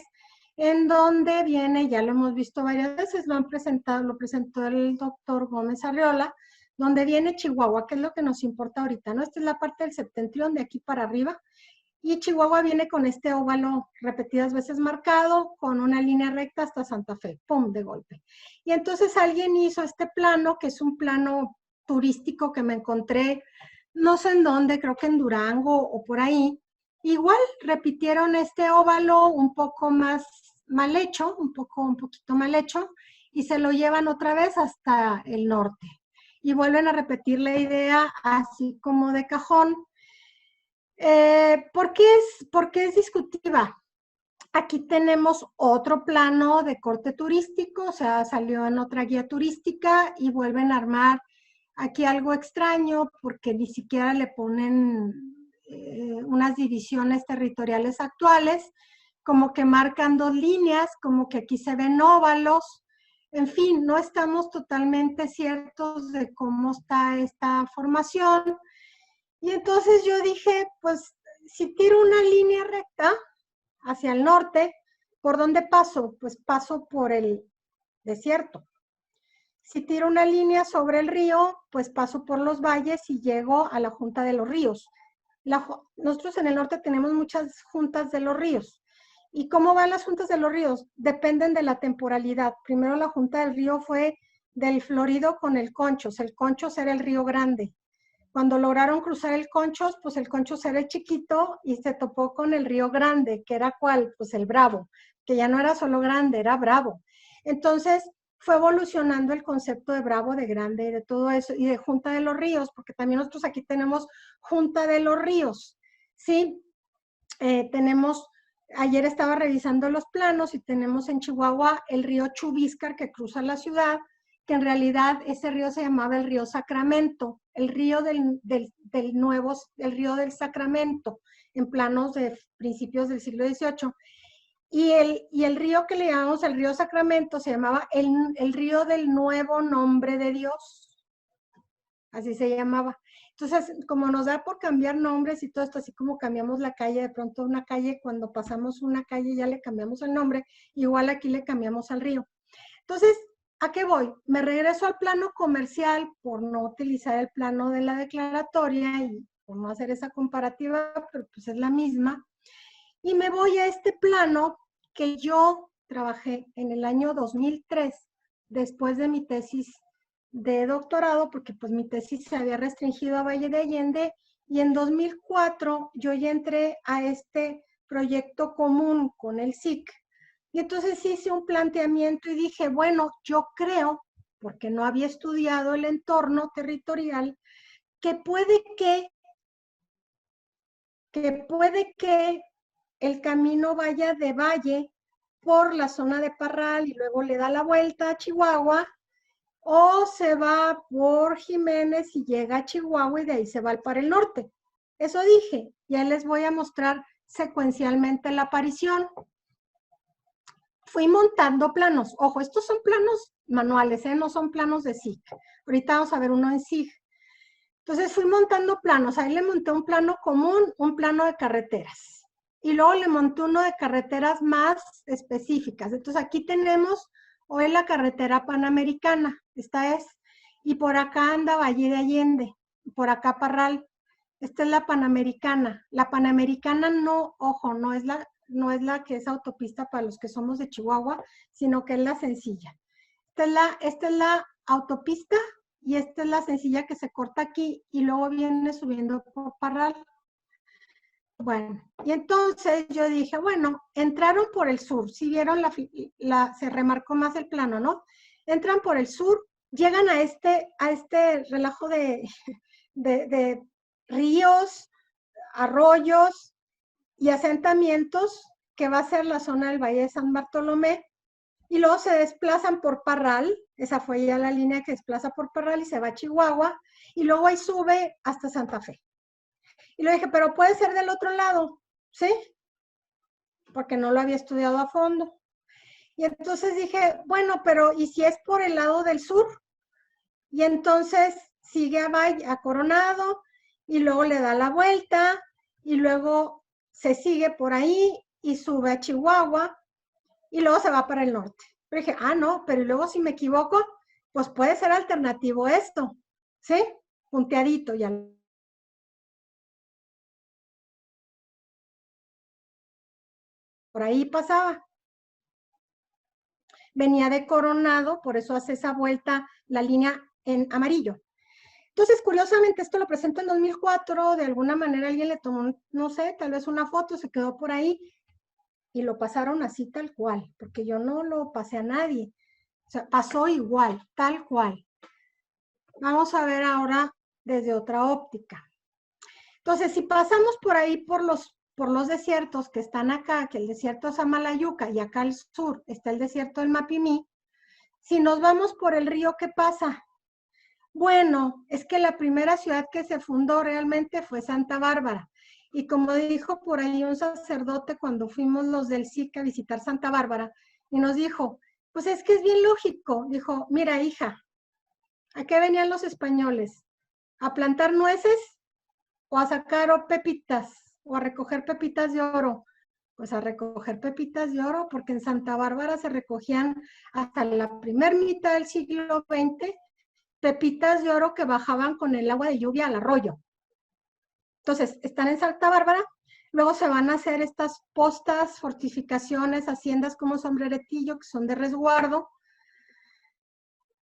en donde viene, ya lo hemos visto varias veces, lo presentó el doctor Gómez Arriola, donde viene Chihuahua, que es lo que nos importa ahorita, ¿no? Esta es la parte del septentrión, de aquí para arriba, y Chihuahua viene con este óvalo repetidas veces marcado, con una línea recta hasta Santa Fe, ¡pum!, de golpe. Y entonces alguien hizo este plano, que es un plano turístico que me encontré, no sé en dónde, creo que en Durango o por ahí. Igual repitieron este óvalo un poco más mal hecho, un poquito mal hecho, y se lo llevan otra vez hasta el norte. Y vuelven a repetir la idea así como de cajón. ¿Por qué es discutiva? Aquí tenemos otro plano de corte turístico, o sea, salió en otra guía turística y vuelven a armar aquí algo extraño porque ni siquiera le ponen unas divisiones territoriales actuales, como que marcan dos líneas, como que aquí se ven óvalos. En fin, no estamos totalmente ciertos de cómo está esta formación. Y entonces yo dije, pues, si tiro una línea recta hacia el norte, ¿por dónde paso? Pues paso por el desierto. Si tiro una línea sobre el río, pues paso por los valles y llego a la Junta de los Ríos. Nosotros en el norte tenemos muchas juntas de los ríos. ¿Y cómo van las juntas de los ríos? Dependen de la temporalidad. Primero la Junta del Río fue del Florido con el Conchos. El Conchos era el río Grande. Cuando lograron cruzar el Conchos, pues el Conchos era chiquito y se topó con el Río Grande, que era ¿cuál? Pues el Bravo, que ya no era solo grande, era Bravo. Entonces fue evolucionando el concepto de Bravo, de grande, y de todo eso, y de Junta de los Ríos, porque también nosotros aquí tenemos Junta de los Ríos, ¿sí? Tenemos, ayer estaba revisando los planos y tenemos en Chihuahua el río Chubíscar que cruza la ciudad, que en realidad ese río se llamaba el río Sacramento, el río el río del Sacramento, en planos de principios del siglo XVIII. Y el río que le llamamos el río Sacramento se llamaba el río del nuevo nombre de Dios. Así se llamaba. Entonces, como nos da por cambiar nombres y todo esto, así como cambiamos la calle, de pronto una calle, cuando pasamos una calle ya le cambiamos el nombre, igual aquí le cambiamos al río. Entonces, ¿a qué voy? Me regreso al plano comercial por no utilizar el plano de la declaratoria y por no hacer esa comparativa, pero pues es la misma. Y me voy a este plano que yo trabajé en el año 2003, después de mi tesis de doctorado, porque pues mi tesis se había restringido a Valle de Allende, y en 2004 yo ya entré a este proyecto común con el SIC, y entonces hice un planteamiento y dije, bueno, yo creo, porque no había estudiado el entorno territorial, que puede que el camino vaya de Valle por la zona de Parral y luego le da la vuelta a Chihuahua, o se va por Jiménez y llega a Chihuahua y de ahí se va para el norte. Eso dije, ya les voy a mostrar secuencialmente la aparición. Fui montando planos. Ojo, estos son planos manuales, no son planos de SIG. Ahorita vamos a ver uno en SIG. Entonces fui montando planos. Ahí le monté un plano común, un plano de carreteras. Y luego le monté uno de carreteras más específicas. Entonces aquí tenemos hoy la carretera Panamericana, esta es, y por acá anda Valle de Allende, por acá Parral, esta es la Panamericana. La Panamericana no, ojo, no es la que es autopista para los que somos de Chihuahua, sino que es la sencilla. Esta es la autopista y esta es la sencilla que se corta aquí y luego viene subiendo por Parral. Bueno, y entonces yo dije, bueno, entraron por el sur, si vieron se remarcó más el plano, ¿no? Entran por el sur, llegan a este relajo de ríos, arroyos y asentamientos que va a ser la zona del Valle de San Bartolomé, y luego se desplazan por Parral, esa fue ya la línea que desplaza por Parral y se va a Chihuahua, y luego ahí sube hasta Santa Fe. Y le dije, pero puede ser del otro lado, ¿sí? Porque no lo había estudiado a fondo. Y entonces dije, bueno, pero ¿y si es por el lado del sur? Y entonces sigue a Coronado y luego le da la vuelta y luego se sigue por ahí y sube a Chihuahua y luego se va para el norte. Pero dije, no, pero luego si me equivoco, pues puede ser alternativo esto, ¿sí? Punteadito ya. Por ahí pasaba. Venía de Coronado, por eso hace esa vuelta la línea en amarillo. Entonces, curiosamente, esto lo presento en 2004, de alguna manera alguien le tomó, no sé, tal vez una foto, se quedó por ahí y lo pasaron así tal cual, porque yo no lo pasé a nadie. O sea, pasó igual, tal cual. Vamos a ver ahora desde otra óptica. Entonces, si pasamos por ahí por los desiertos que están acá, que el desierto es Samalayuca y acá al sur está el desierto del Mapimí, si nos vamos por el río, ¿qué pasa? Bueno, es que la primera ciudad que se fundó realmente fue Santa Bárbara. Y como dijo por ahí un sacerdote cuando fuimos los del SIC a visitar Santa Bárbara, y nos dijo, pues es que es bien lógico. Dijo, mira hija, ¿a qué venían los españoles? ¿A plantar nueces o a sacar pepitas? ¿O a recoger pepitas de oro? Pues a recoger pepitas de oro, porque en Santa Bárbara se recogían hasta la primera mitad del siglo XX pepitas de oro que bajaban con el agua de lluvia al arroyo. Entonces, están en Santa Bárbara, luego se van a hacer estas postas, fortificaciones, haciendas como Sombreretillo, que son de resguardo,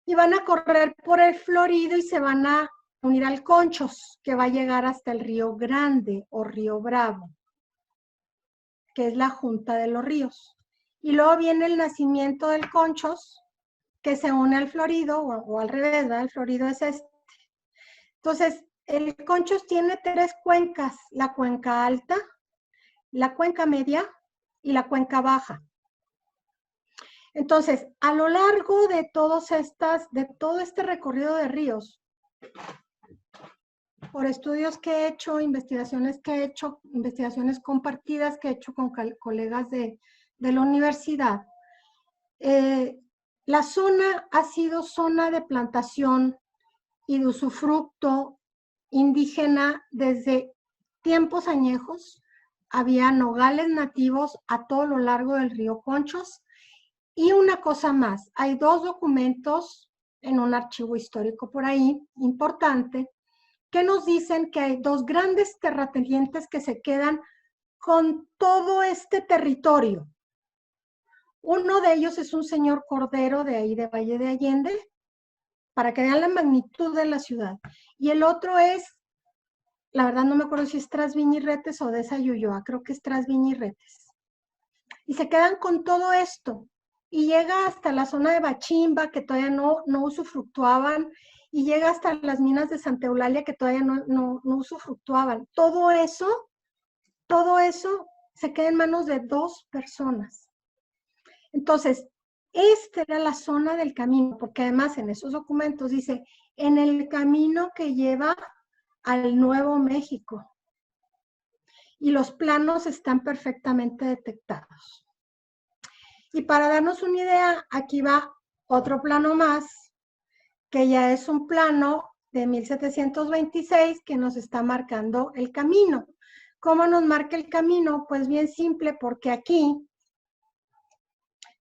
y van a correr por el Florido y se van a unir al Conchos, que va a llegar hasta el Río Grande o Río Bravo, que es la junta de los ríos. Y luego viene el nacimiento del Conchos, que se une al Florido, o al revés, ¿verdad? El Florido es este. Entonces, el Conchos tiene 3 cuencas, la cuenca alta, la cuenca media y la cuenca baja. Entonces, a lo largo de todo este recorrido de ríos, por estudios que he hecho, investigaciones que he hecho, investigaciones compartidas que he hecho con colegas de la universidad, la zona ha sido zona de plantación y de usufructo indígena desde tiempos añejos. Había nogales nativos a todo lo largo del río Conchos. Y una cosa más, hay 2 documentos en un archivo histórico por ahí, importante, que nos dicen que hay 2 grandes terratenientes que se quedan con todo este territorio. Uno de ellos es un señor Cordero de ahí de Valle de Allende, para que vean la magnitud de la ciudad. Y el otro es, la verdad no me acuerdo si es Tras Viñirretes o de esa Yuyuá, creo que es Tras Viñirretes. Y se quedan con todo esto. Y llega hasta la zona de Bachimba, que todavía no usufructuaban, y llega hasta las minas de Santa Eulalia, que todavía no usufructuaban. Todo eso se queda en manos de 2 personas. Entonces, esta era la zona del camino, porque además en esos documentos dice, en el camino que lleva al Nuevo México. Y los planos están perfectamente detectados. Y para darnos una idea, aquí va otro plano más, que ya es un plano de 1726 que nos está marcando el camino. ¿Cómo nos marca el camino? Pues bien simple, porque aquí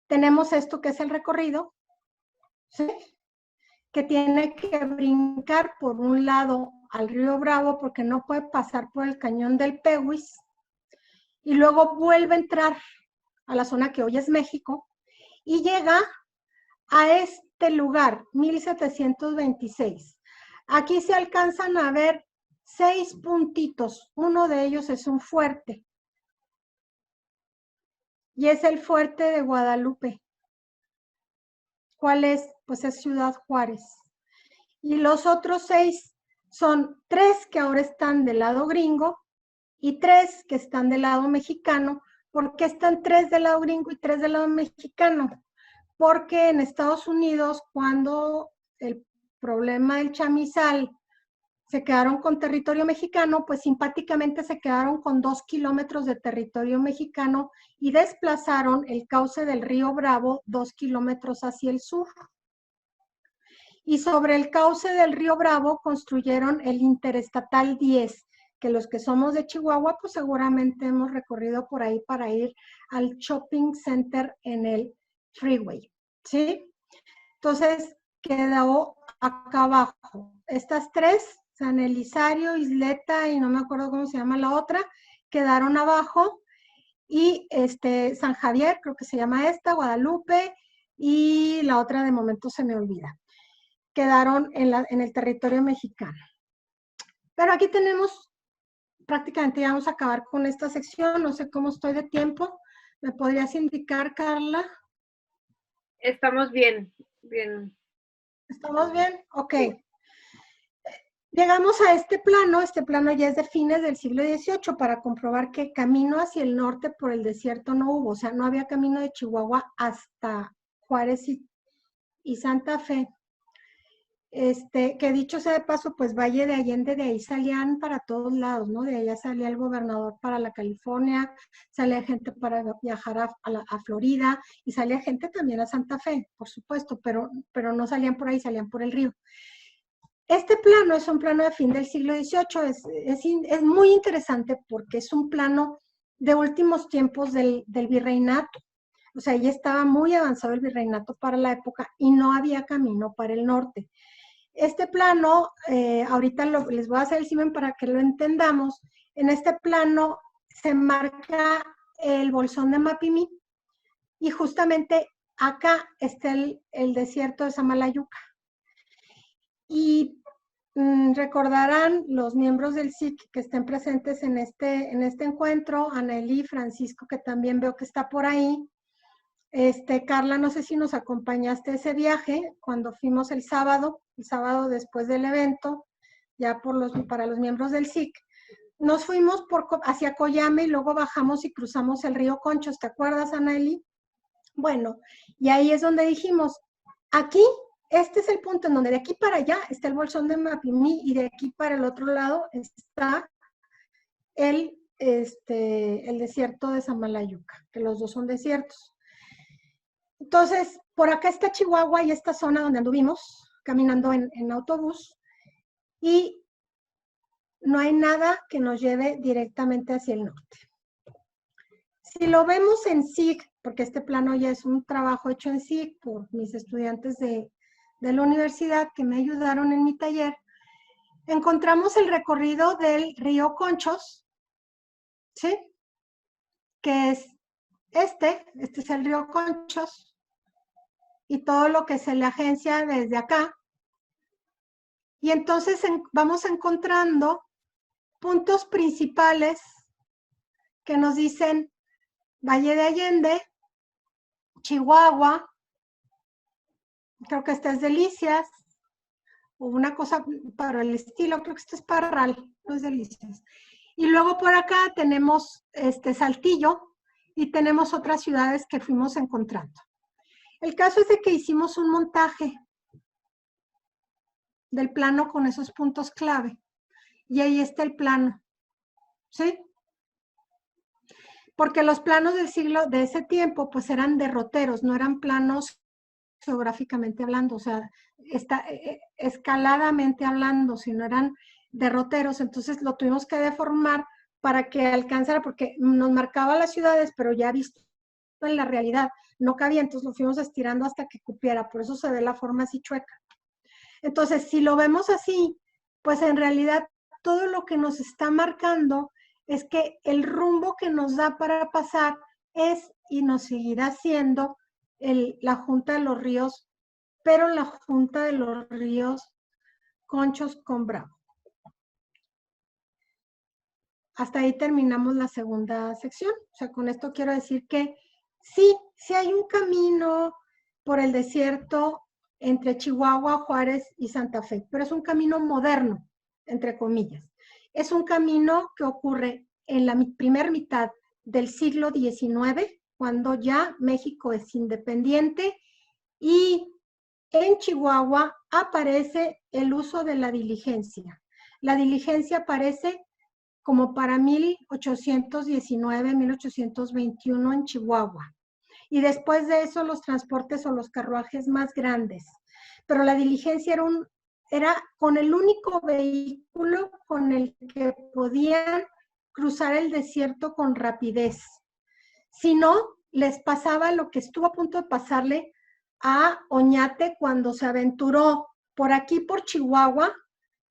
tenemos esto que es el recorrido, ¿sí? Que tiene que brincar por un lado al río Bravo porque no puede pasar por el cañón del Pehuis, y luego vuelve a entrar a la zona que hoy es México, y llega a este lugar, 1726. Aquí se alcanzan a ver 6 puntitos. Uno de ellos es un fuerte. Y es el fuerte de Guadalupe. ¿Cuál es? Pues es Ciudad Juárez. Y los otros 6 son 3 que ahora están del lado gringo y 3 que están del lado mexicano. ¿Por qué están 3 del lado gringo y 3 del lado mexicano? Porque en Estados Unidos, cuando el problema del chamizal se quedaron con territorio mexicano, pues simpáticamente se quedaron con 2 kilómetros de territorio mexicano y desplazaron el cauce del río Bravo 2 kilómetros hacia el sur. Y sobre el cauce del río Bravo construyeron el Interestatal 10, que los que somos de Chihuahua, pues seguramente hemos recorrido por ahí para ir al shopping center en el freeway, ¿sí? Entonces, quedó acá abajo. Estas 3, San Elizario, Isleta y no me acuerdo cómo se llama la otra, quedaron abajo. Y San Javier, creo que se llama esta, Guadalupe, y la otra de momento se me olvida. Quedaron en el territorio mexicano. Pero aquí tenemos, prácticamente ya vamos a acabar con esta sección. No sé cómo estoy de tiempo. ¿Me podrías indicar, Carla? Estamos bien, bien. ¿Estamos bien? Ok. Llegamos a este plano ya es de fines del siglo XVIII para comprobar que camino hacia el norte por el desierto no hubo, o sea, no había camino de Chihuahua hasta Juárez y Santa Fe. Que dicho sea de paso, pues Valle de Allende, de ahí salían para todos lados, ¿no? De allá salía el gobernador para la California, salía gente para viajar a Florida y salía gente también a Santa Fe, por supuesto, pero no salían por ahí, salían por el río. Este plano es un plano de fin del siglo XVIII, es muy interesante porque es un plano de últimos tiempos del virreinato. O sea, ya estaba muy avanzado el virreinato para la época y no había camino para el norte. Este plano, ahorita les voy a hacer el cimen para que lo entendamos. En este plano se marca el bolsón de Mapimí y justamente acá está el desierto de Samalayuca. Y recordarán los miembros del SIC que estén presentes en este encuentro, Anaelí, Francisco, que también veo que está por ahí. Carla, no sé si nos acompañaste a ese viaje cuando fuimos el sábado después del evento, ya para los miembros del SIC. Nos fuimos hacia Coyame y luego bajamos y cruzamos el río Conchos, ¿te acuerdas, Anaelí? Bueno, y ahí es donde dijimos, aquí, este es el punto en donde de aquí para allá está el bolsón de Mapimí y de aquí para el otro lado está el desierto de Samalayuca, que los dos son desiertos. Entonces, por acá está Chihuahua y esta zona donde anduvimos caminando en autobús y no hay nada que nos lleve directamente hacia el norte. Si lo vemos en SIG, porque este plano ya es un trabajo hecho en SIG por mis estudiantes de la universidad que me ayudaron en mi taller, encontramos el recorrido del río Conchos, ¿sí? Que es este es el río Conchos y todo lo que se le agencia desde acá. Y entonces vamos encontrando puntos principales que nos dicen Valle de Allende, Chihuahua, creo que esta es Delicias, o una cosa para el estilo, creo que esto es Parral, no es Delicias. Y luego por acá tenemos Saltillo y tenemos otras ciudades que fuimos encontrando. El caso es de que hicimos un montaje del plano con esos puntos clave. Y ahí está el plano, ¿sí? Porque los planos del siglo de ese tiempo pues eran derroteros, no eran planos geográficamente hablando, o sea, escaladamente hablando, sino eran derroteros, entonces lo tuvimos que deformar para que alcanzara, porque nos marcaba las ciudades, pero ya visto en la realidad, no cabía, entonces lo fuimos estirando hasta que cupiera, por eso se ve la forma así chueca. Entonces, si lo vemos así, pues en realidad todo lo que nos está marcando es que el rumbo que nos da para pasar es y nos seguirá siendo la junta de los ríos, pero la junta de los ríos Conchos con Bravo. Hasta ahí terminamos la segunda sección. O sea, con esto quiero decir que sí hay un camino por el desierto entre Chihuahua, Juárez y Santa Fe, pero es un camino moderno, entre comillas. Es un camino que ocurre en la primera mitad del siglo XIX, cuando ya México es independiente, y en Chihuahua aparece el uso de la diligencia. La diligencia aparece como para 1819, 1821 en Chihuahua. Y después de eso los transportes o los carruajes más grandes. Pero la diligencia era con el único vehículo con el que podían cruzar el desierto con rapidez. Si no, les pasaba lo que estuvo a punto de pasarle a Oñate cuando se aventuró por aquí, por Chihuahua,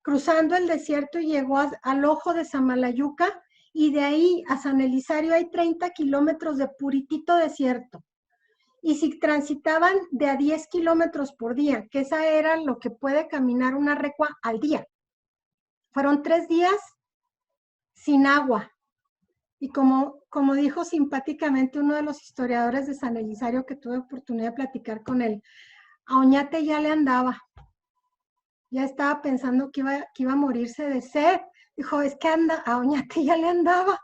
cruzando el desierto y llegó al ojo de Samalayuca, y de ahí a San Elizario hay 30 kilómetros de puritito desierto. Y si transitaban de a 10 kilómetros por día, que esa era lo que puede caminar una recua al día, fueron 3 días sin agua. Y como dijo simpáticamente uno de los historiadores de San Elizario que tuve oportunidad de platicar con él, a Oñate ya le andaba. Ya estaba pensando que iba a morirse de sed. Dijo, es que a Oñate ya le andaba.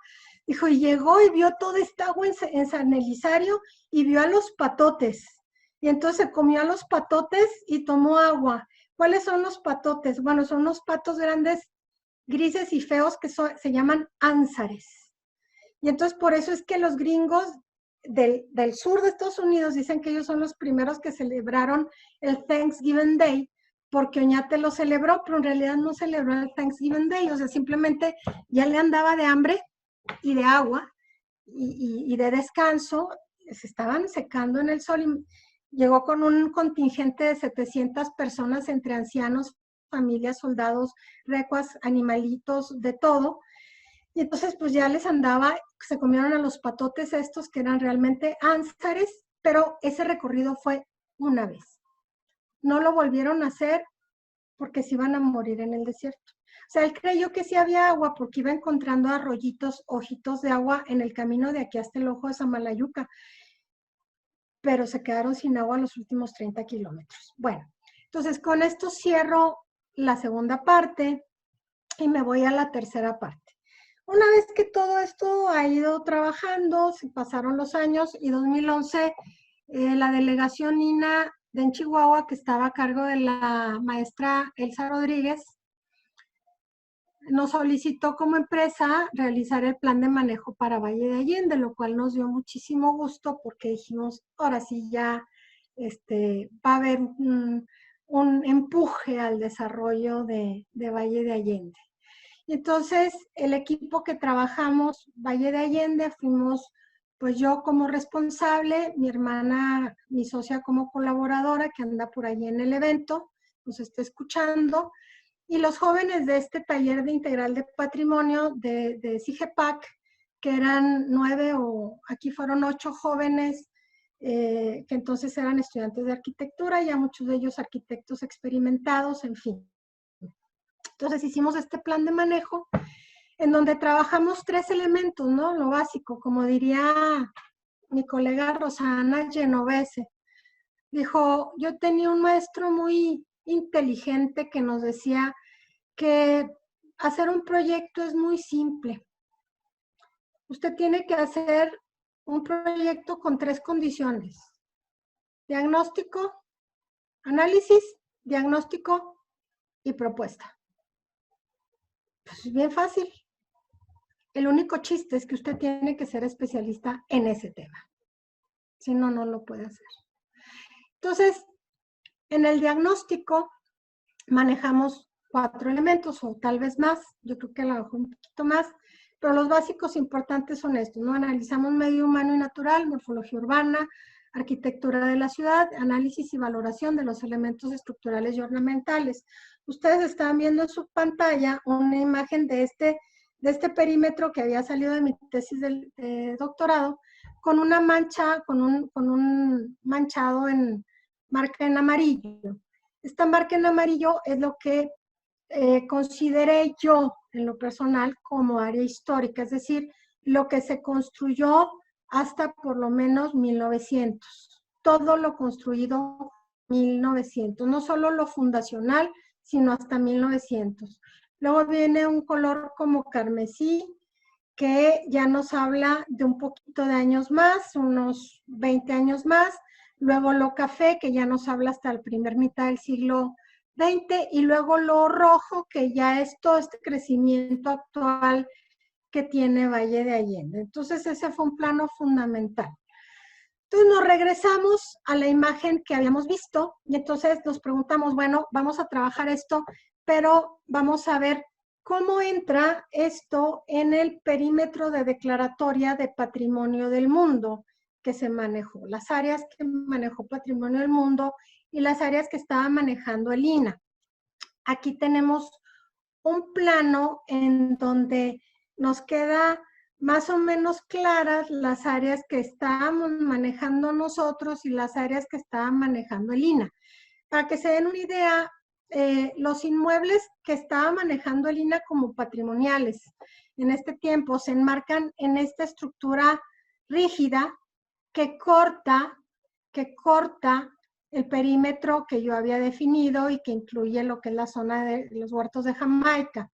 Dijo, y llegó y vio toda esta agua en San Elizario y vio a los patotes. Y entonces comió a los patotes y tomó agua. ¿Cuáles son los patotes? Bueno, son unos patos grandes, grises y feos que se llaman ánsares. Y entonces por eso es que los gringos del sur de Estados Unidos dicen que ellos son los primeros que celebraron el Thanksgiving Day, porque Oñate lo celebró, pero en realidad no celebró el Thanksgiving Day, o sea, simplemente ya le andaba de hambre y de agua y de descanso, se estaban secando en el sol y llegó con un contingente de 700 personas entre ancianos, familias, soldados, recuas, animalitos, de todo. Y entonces pues ya les andaba, se comieron a los patotes estos que eran realmente ánsares, pero ese recorrido fue una vez. No lo volvieron a hacer porque se iban a morir en el desierto. O sea, él creyó que sí había agua porque iba encontrando arroyitos, ojitos de agua en el camino de aquí hasta el ojo de Samalayuca, pero se quedaron sin agua los últimos 30 kilómetros. Bueno, entonces con esto cierro la segunda parte y me voy a la tercera parte. Una vez que todo esto ha ido trabajando, se pasaron los años y 2011 la delegación INA de Chihuahua, que estaba a cargo de la maestra Elsa Rodríguez, nos solicitó como empresa realizar el plan de manejo para Valle de Allende, lo cual nos dio muchísimo gusto porque dijimos, ahora sí ya va a haber un empuje al desarrollo de Valle de Allende. Entonces, el equipo que trabajamos, Valle de Allende, fuimos pues yo como responsable, mi hermana, mi socia como colaboradora, que anda por allí en el evento, nos está escuchando, y los jóvenes de este taller de integral de patrimonio de CIGEPAC, que eran 9 o aquí fueron 8 jóvenes, que entonces eran estudiantes de arquitectura, ya muchos de ellos arquitectos experimentados, en fin. Entonces hicimos este plan de manejo en donde trabajamos 3 elementos, ¿no? Lo básico, como diría mi colega Rosana Genovese. Dijo, yo tenía un maestro muy inteligente que nos decía que hacer un proyecto es muy simple. Usted tiene que hacer un proyecto con 3 condiciones. Diagnóstico, análisis, diagnóstico y propuesta. Pues es bien fácil. El único chiste es que usted tiene que ser especialista en ese tema. Si no, no lo puede hacer. Entonces, en el diagnóstico manejamos 4 elementos o tal vez más. Yo creo que a lo mejor un poquito más. Pero los básicos importantes son estos, ¿no? Analizamos medio humano y natural, morfología urbana, arquitectura de la ciudad, análisis y valoración de los elementos estructurales y ornamentales. Ustedes están viendo en su pantalla una imagen de este perímetro que había salido de mi tesis de doctorado, con una mancha, con un manchado en marca en amarillo. Esta marca en amarillo es lo que consideré yo en lo personal como área histórica, es decir, lo que se construyó hasta por lo menos 1900. Todo lo construido 1900, no solo lo fundacional, sino hasta 1900. Luego viene un color como carmesí, que ya nos habla de un poquito de años más, unos 20 años más. Luego lo café, que ya nos habla hasta la primera mitad del siglo XX, y luego lo rojo, que ya es todo este crecimiento actual que tiene Valle de Allende. Entonces ese fue un plano fundamental. Entonces nos regresamos a la imagen que habíamos visto y entonces nos preguntamos, bueno, vamos a trabajar esto, pero vamos a ver cómo entra esto en el perímetro de declaratoria de patrimonio del mundo que se manejó, las áreas que manejó Patrimonio del Mundo y las áreas que estaba manejando el INA. Aquí tenemos un plano en donde nos queda más o menos claras las áreas que estábamos manejando nosotros y las áreas que estaba manejando el INA. Para que se den una idea, los inmuebles que estaba manejando el INA como patrimoniales en este tiempo se enmarcan en esta estructura rígida que corta el perímetro que yo había definido y que incluye lo que es la zona de los huertos de Jamaica.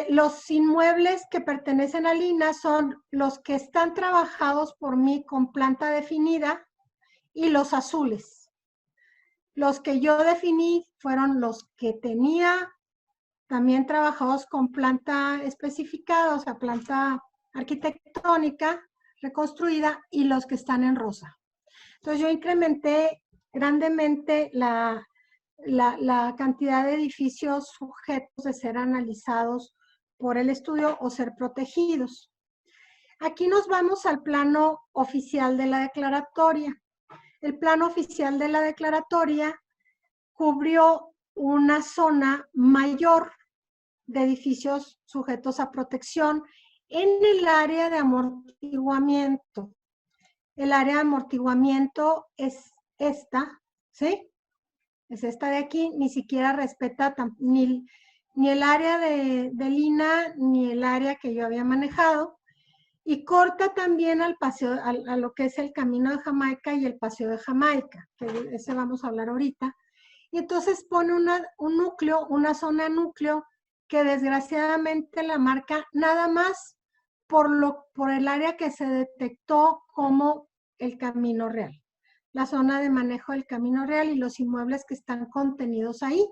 Los inmuebles que pertenecen al INA son los que están trabajados por mí con planta definida y los azules. Los que yo definí fueron los que tenía también trabajados con planta especificada, o sea, planta arquitectónica reconstruida, y los que están en rosa. Entonces yo incrementé grandemente la cantidad de edificios sujetos de ser analizados por el estudio o ser protegidos. Aquí nos vamos al plano oficial de la declaratoria. El plano oficial de la declaratoria cubrió una zona mayor de edificios sujetos a protección en el área de amortiguamiento. El área de amortiguamiento es esta, ¿sí? es esta de aquí, ni siquiera respeta ni el área de Lina, ni el área que yo había manejado, y corta también al paseo, a lo que es el Camino de Jamaica y el Paseo de Jamaica, que de ese vamos a hablar ahorita. Y entonces pone un núcleo, una zona núcleo, que desgraciadamente la marca nada más por el área que se detectó como el Camino Real, la zona de manejo del Camino Real y los inmuebles que están contenidos ahí.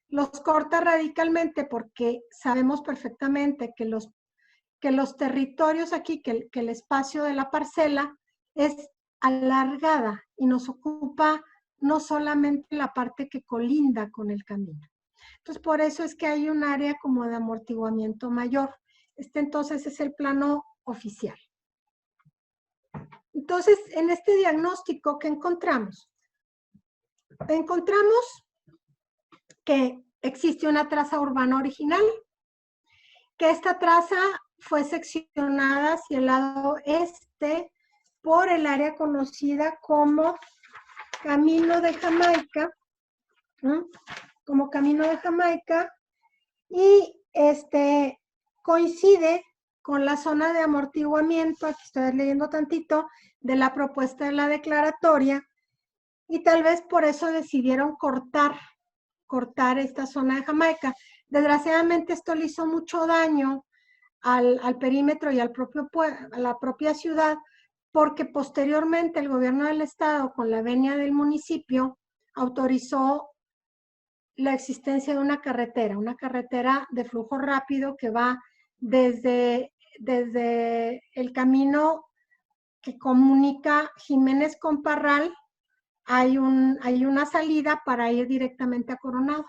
Los corta radicalmente porque sabemos perfectamente que los territorios aquí, que el espacio de la parcela es alargada y nos ocupa no solamente la parte que colinda con el camino. Entonces, por eso es que hay un área como de amortiguamiento mayor. Entonces es el plano oficial. Entonces, en este diagnóstico, ¿qué encontramos? Encontramos que existe una traza urbana original, que esta traza fue seccionada hacia el lado este por el área conocida como Camino de Jamaica, ¿no? Como Camino de Jamaica, y coincide con la zona de amortiguamiento, aquí estoy leyendo tantito, de la propuesta de la declaratoria, y tal vez por eso decidieron cortar esta zona de Jamaica. Desgraciadamente esto le hizo mucho daño al perímetro y a la propia ciudad, porque posteriormente el gobierno del estado, con la venia del municipio, autorizó la existencia de una carretera de flujo rápido que va desde el camino que comunica Jiménez con Parral. Hay una salida para ir directamente a Coronado.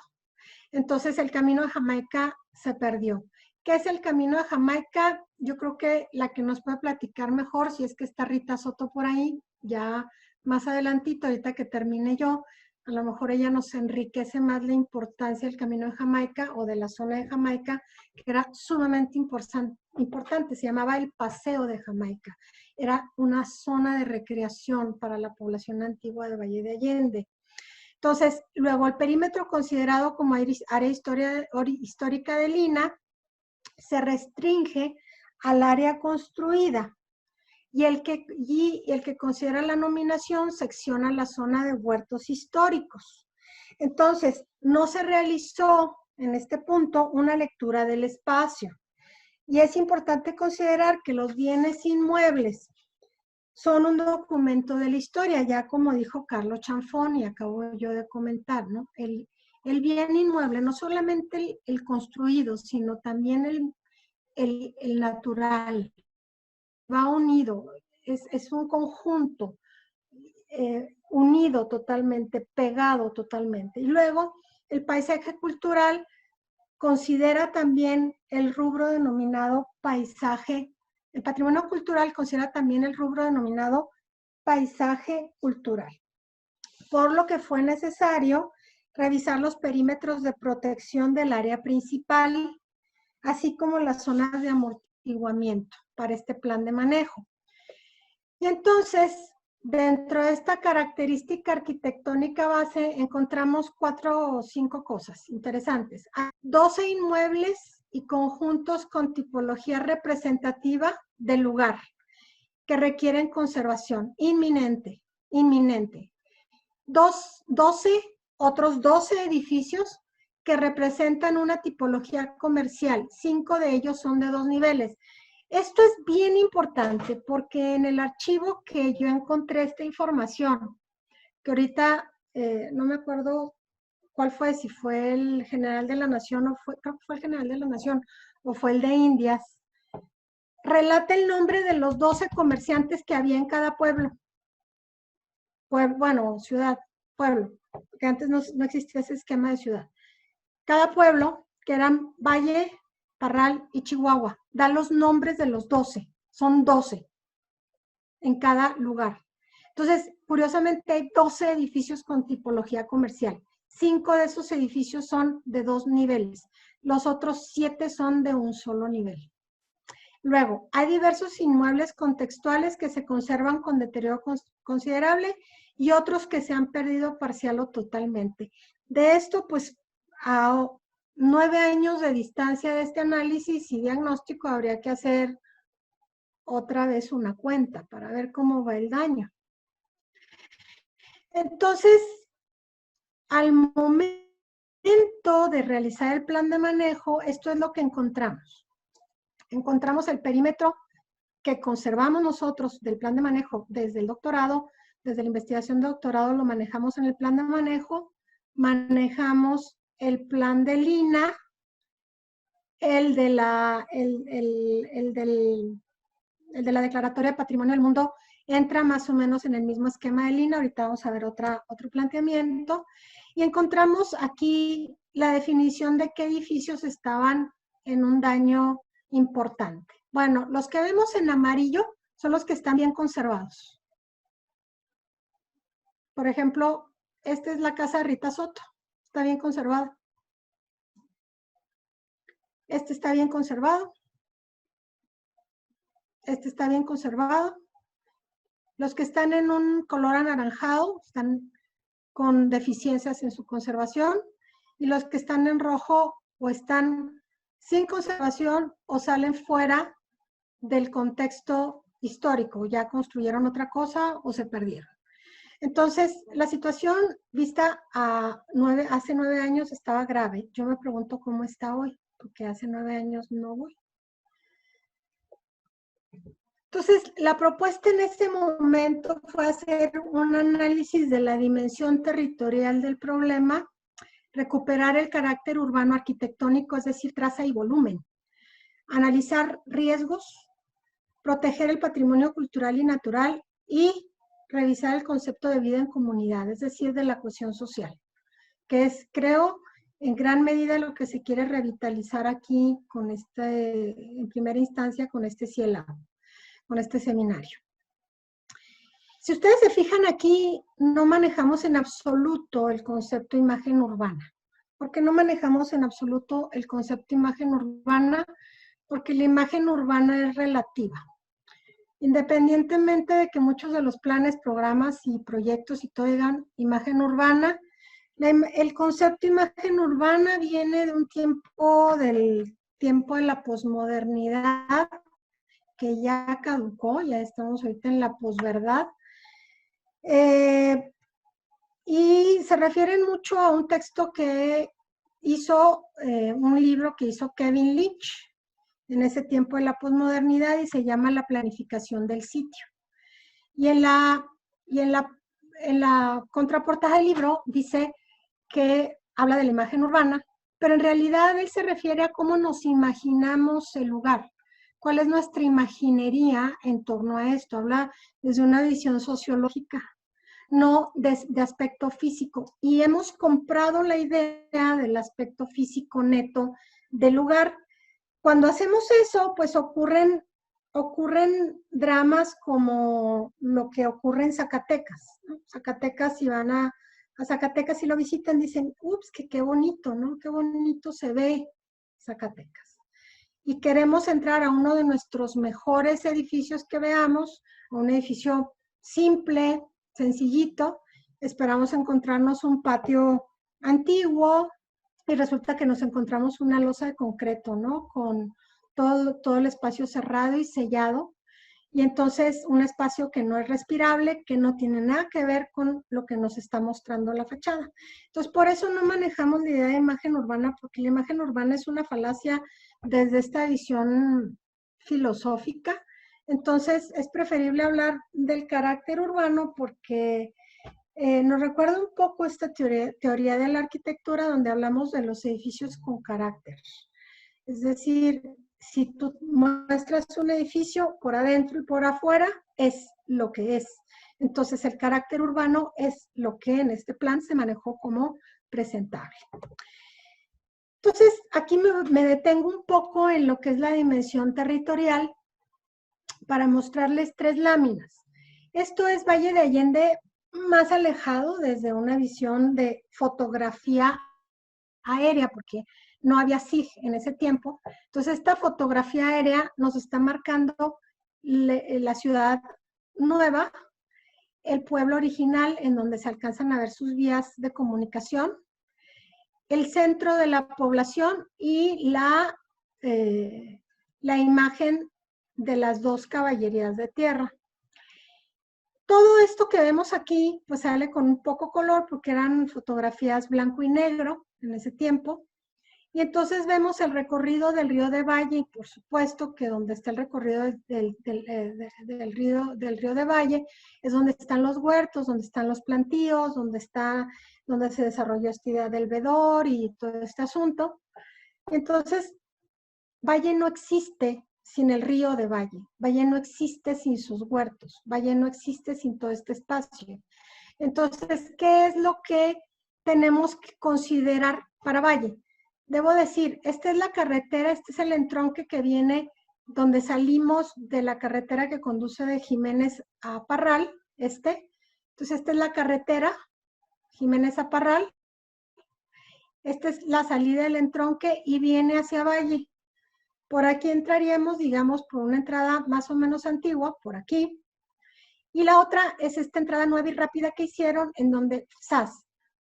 Entonces el Camino de Jamaica se perdió. ¿Qué es el Camino de Jamaica? Yo creo que la que nos puede platicar mejor, si es que está Rita Soto por ahí, ya más adelantito, ahorita que termine yo, a lo mejor ella nos enriquece más la importancia del Camino de Jamaica o de la zona de Jamaica, que era sumamente importante, se llamaba el Paseo de Jamaica. Era una zona de recreación para la población antigua de Valle de Allende. Entonces, luego el perímetro considerado como área histórica de Lina se restringe al área construida y el que considera la nominación secciona la zona de huertos históricos. Entonces, no se realizó en este punto una lectura del espacio y es importante considerar que los bienes inmuebles son un documento de la historia, ya como dijo Carlos Chanfón y acabo yo de comentar, ¿no? El bien inmueble, no solamente el construido, sino también el natural, va unido, es un conjunto unido totalmente, pegado totalmente. Y luego el paisaje cultural considera también el rubro denominado paisaje. El patrimonio cultural considera también el rubro denominado paisaje cultural, por lo que fue necesario revisar los perímetros de protección del área principal, así como las zonas de amortiguamiento para este plan de manejo. Y entonces, dentro de esta característica arquitectónica base, encontramos 4 o 5 cosas interesantes. 12 inmuebles y conjuntos con tipología representativa del lugar que requieren conservación inminente. 12 edificios que representan una tipología comercial. 5 de ellos son de 2 niveles. Esto es bien importante porque en el archivo que yo encontré esta información, que ahorita no me acuerdo cuál fue, si fue el General de la Nación o creo que fue el General de la Nación o fue el de Indias, relata el nombre de los 12 comerciantes que había en cada pueblo. Bueno, ciudad, pueblo, porque antes no existía ese esquema de ciudad. Cada pueblo, que eran Valle, Parral y Chihuahua, da los nombres de los 12, son 12 en cada lugar. Entonces, curiosamente hay 12 edificios con tipología comercial. 5 de esos edificios son de 2 niveles, los otros 7 son de un solo nivel. Luego, hay diversos inmuebles contextuales que se conservan con deterioro considerable y otros que se han perdido parcial o totalmente. De esto, pues, a 9 años de distancia de este análisis y diagnóstico, habría que hacer otra vez una cuenta para ver cómo va el daño. Entonces, al momento de realizar el plan de manejo, esto es lo que encontramos. Encontramos el perímetro que conservamos nosotros del plan de manejo desde el doctorado, desde la investigación de doctorado lo manejamos en el plan de manejo, manejamos el plan de Lina, el de la Declaratoria de Patrimonio del Mundo entra más o menos en el mismo esquema de Lina. Ahorita vamos a ver otro planteamiento. Y encontramos aquí la definición de qué edificios estaban en un daño importante. Bueno, los que vemos en amarillo son los que están bien conservados. Por ejemplo, esta es la casa de Rita Soto. Está bien conservada. Este está bien conservado. Este está bien conservado. Los que están en un color anaranjado están con deficiencias en su conservación, y los que están en rojo o están sin conservación o salen fuera del contexto histórico, ya construyeron otra cosa o se perdieron. Entonces, la situación vista hace 9 años estaba grave. Yo me pregunto cómo está hoy, porque hace 9 años no voy. Entonces, la propuesta en este momento fue hacer un análisis de la dimensión territorial del problema, recuperar el carácter urbano arquitectónico, es decir, traza y volumen, analizar riesgos, proteger el patrimonio cultural y natural y revisar el concepto de vida en comunidad, es decir, de la cohesión social, que es, creo, en gran medida lo que se quiere revitalizar aquí con en primera instancia, con este CIELAB, con este seminario. Si ustedes se fijan aquí, no manejamos en absoluto el concepto imagen urbana. ¿Por qué no manejamos en absoluto el concepto imagen urbana? Porque la imagen urbana es relativa. Independientemente de que muchos de los planes, programas y proyectos y todo digan imagen urbana, el concepto imagen urbana viene de un tiempo, del tiempo de la posmodernidad, que ya caducó, ya estamos ahorita en la posverdad, y se refieren mucho a un texto que hizo, un libro que hizo Kevin Lynch en ese tiempo de la posmodernidad, y se llama La planificación del sitio. Y en la contraportada del libro dice que habla de la imagen urbana, pero en realidad él se refiere a cómo nos imaginamos el lugar, cuál es nuestra imaginería en torno a esto. Habla desde una visión sociológica, no de aspecto físico. Y hemos comprado la idea del aspecto físico neto del lugar. Cuando hacemos eso, pues ocurren dramas como lo que ocurre en Zacatecas, ¿no? Zacatecas, si van a Zacatecas y lo visitan, dicen, ups, que qué bonito, ¿no? Qué bonito se ve Zacatecas. Y queremos entrar a uno de nuestros mejores edificios que veamos, a un edificio simple, sencillito. Esperamos encontrarnos un patio antiguo y resulta que nos encontramos una losa de concreto, ¿no? Con todo el espacio cerrado y sellado. Y entonces un espacio que no es respirable, que no tiene nada que ver con lo que nos está mostrando la fachada. Entonces, por eso no manejamos la idea de imagen urbana, porque la imagen urbana es una falacia desde esta visión filosófica. Entonces, es preferible hablar del carácter urbano porque nos recuerda un poco esta teoría de la arquitectura, donde hablamos de los edificios con carácter. Es decir, si tú muestras un edificio por adentro y por afuera, es lo que es. Entonces, el carácter urbano es lo que en este plan se manejó como presentable. Entonces, aquí me detengo un poco en lo que es la dimensión territorial para mostrarles 3 láminas. Esto es Valle de Allende más alejado desde una visión de fotografía aérea, porque no había SIG en ese tiempo. Entonces, esta fotografía aérea nos está marcando la ciudad nueva, el pueblo original en donde se alcanzan a ver sus vías de comunicación, el centro de la población y la imagen de las dos caballerías de tierra. Todo esto que vemos aquí, pues sale con un poco color porque eran fotografías blanco y negro en ese tiempo. Y entonces vemos el recorrido del río de Valle, y por supuesto que donde está el recorrido del río de Valle es donde están los huertos, donde están los plantíos, donde se desarrolló esta idea del vedor y todo este asunto. Entonces, Valle no existe sin el río de Valle, Valle no existe sin sus huertos, Valle no existe sin todo este espacio. Entonces, ¿qué es lo que tenemos que considerar para Valle? Debo decir, esta es la carretera, este es el entronque que viene donde salimos de la carretera que conduce de Jiménez a Parral, Entonces, esta es la carretera, Jiménez a Parral. Esta es la salida del entronque y viene hacia Valle. Por aquí entraríamos, digamos, por una entrada más o menos antigua, por aquí. Y la otra es esta entrada nueva y rápida que hicieron, en donde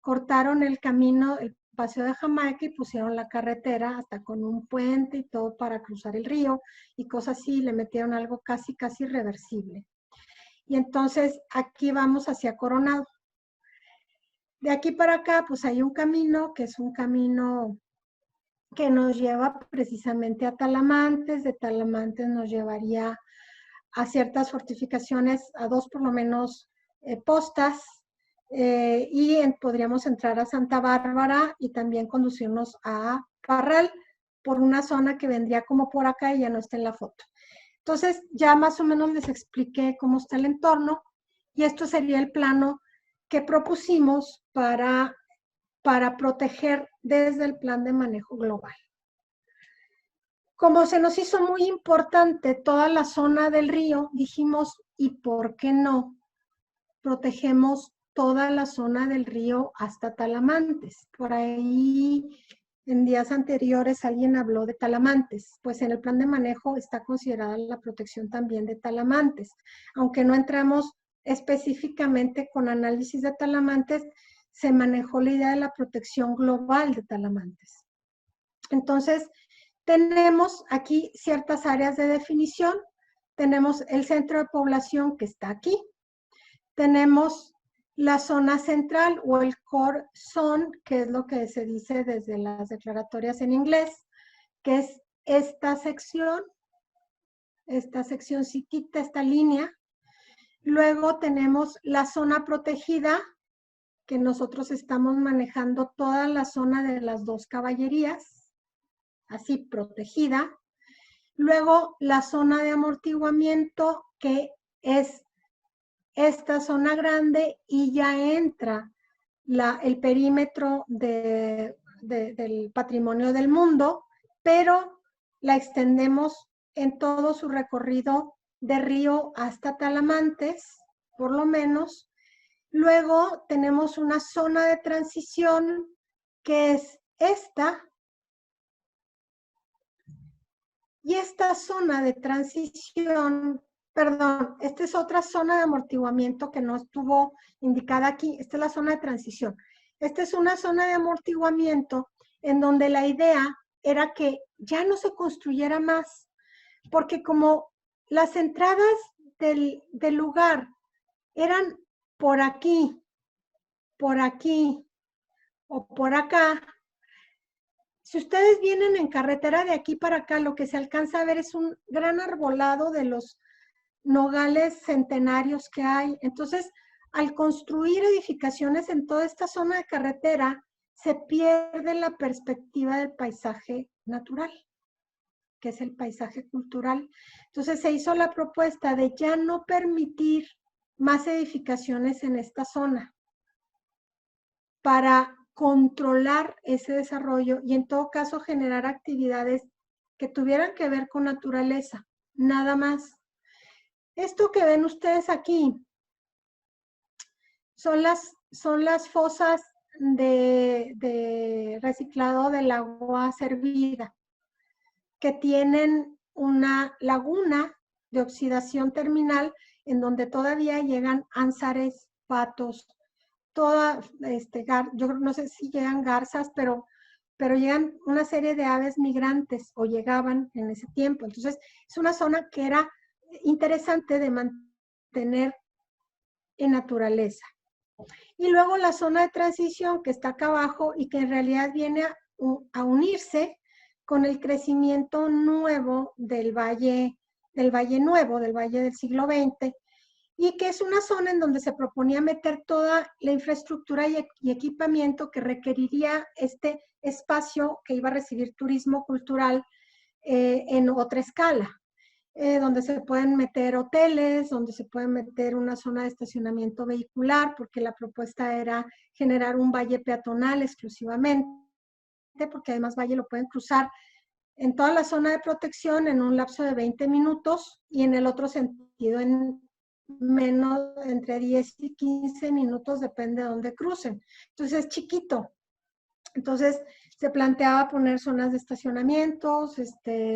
cortaron el camino, el paseo de Jamaica y pusieron la carretera hasta con un puente y todo para cruzar el río y cosas así, le metieron algo casi reversible. Y entonces aquí vamos hacia Coronado. De aquí para acá, pues hay un camino que es un camino que nos lleva precisamente a Talamantes, de Talamantes nos llevaría a ciertas fortificaciones, a dos por lo menos postas, y podríamos entrar a Santa Bárbara y también conducirnos a Parral por una zona que vendría como por acá y ya no está en la foto. Entonces ya más o menos les expliqué cómo está el entorno y esto sería el plano que propusimos para proteger desde el plan de manejo global. Como se nos hizo muy importante toda la zona del río, dijimos, ¿y por qué no protegemos toda la zona del río hasta Talamantes? Por ahí en días anteriores alguien habló de Talamantes, pues en el plan de manejo está considerada la protección también de Talamantes, aunque no entramos específicamente con análisis de Talamantes, se manejó la idea de la protección global de Talamantes. Entonces, tenemos aquí ciertas áreas de definición. Tenemos el centro de población que está aquí. Tenemos la zona central o el core zone, que es lo que se dice desde las declaratorias en inglés, que es esta sección chiquita, esta línea. Luego tenemos la zona protegida, que nosotros estamos manejando toda la zona de las dos caballerías, así protegida. Luego la zona de amortiguamiento, que es esta zona grande y ya entra el perímetro del patrimonio del mundo, pero la extendemos en todo su recorrido de río hasta Talamantes, por lo menos. Luego tenemos una zona de transición que es esta. Y esta zona de transición, perdón, esta es otra zona de amortiguamiento que no estuvo indicada aquí. Esta es la zona de transición. Esta es una zona de amortiguamiento en donde la idea era que ya no se construyera más, porque como las entradas del lugar eran por aquí o por acá. Si ustedes vienen en carretera de aquí para acá, lo que se alcanza a ver es un gran arbolado de los nogales centenarios que hay. Entonces, al construir edificaciones en toda esta zona de carretera, se pierde la perspectiva del paisaje natural, que es el paisaje cultural. Entonces, se hizo la propuesta de ya no permitir más edificaciones en esta zona para controlar ese desarrollo y en todo caso generar actividades que tuvieran que ver con naturaleza, nada más. Esto que ven ustedes aquí son las fosas de reciclado del agua servida, que tienen una laguna de oxidación terminal, en donde todavía llegan ánsares, patos, yo no sé si llegan garzas, pero llegan una serie de aves migrantes, o llegaban en ese tiempo. Entonces, es una zona que era interesante de mantener en naturaleza. Y luego la zona de transición que está acá abajo y que en realidad viene a unirse con el crecimiento nuevo del Valle Nuevo, del Valle del siglo XX, y que es una zona en donde se proponía meter toda la infraestructura y equipamiento que requeriría este espacio que iba a recibir turismo cultural en otra escala. Donde se pueden meter hoteles, donde se puede meter una zona de estacionamiento vehicular, porque la propuesta era generar un valle peatonal exclusivamente, porque además valle lo pueden cruzar en toda la zona de protección en un lapso de 20 minutos y en el otro sentido en menos, entre 10 y 15 minutos, depende de dónde crucen. Entonces es chiquito. Entonces se planteaba poner zonas de estacionamientos,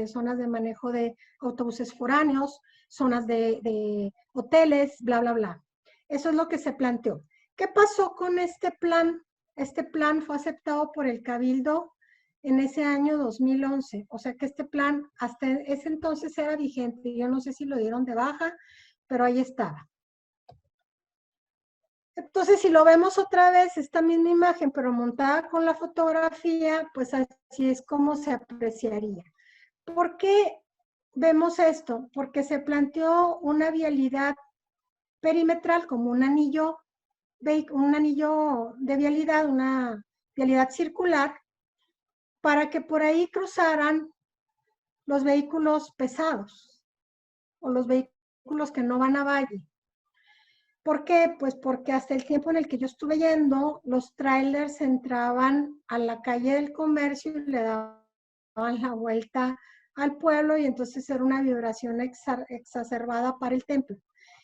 zonas de manejo de autobuses foráneos, zonas de hoteles, bla, bla, bla. Eso es lo que se planteó. ¿Qué pasó con este plan? Este plan fue aceptado por el Cabildo en ese año 2011. O sea que este plan hasta ese entonces era vigente. Yo no sé si lo dieron de baja, pero ahí estaba. Entonces, si lo vemos otra vez, esta misma imagen, pero montada con la fotografía, pues así es como se apreciaría. ¿Por qué vemos esto? Porque se planteó una vialidad perimetral como un anillo de vialidad, una vialidad circular, para que por ahí cruzaran los vehículos pesados o los vehículos que no van a valle. ¿Por qué? Pues porque hasta el tiempo en el que yo estuve yendo, los trailers entraban a la calle del comercio y le daban la vuelta al pueblo, y entonces era una vibración exacerbada para el templo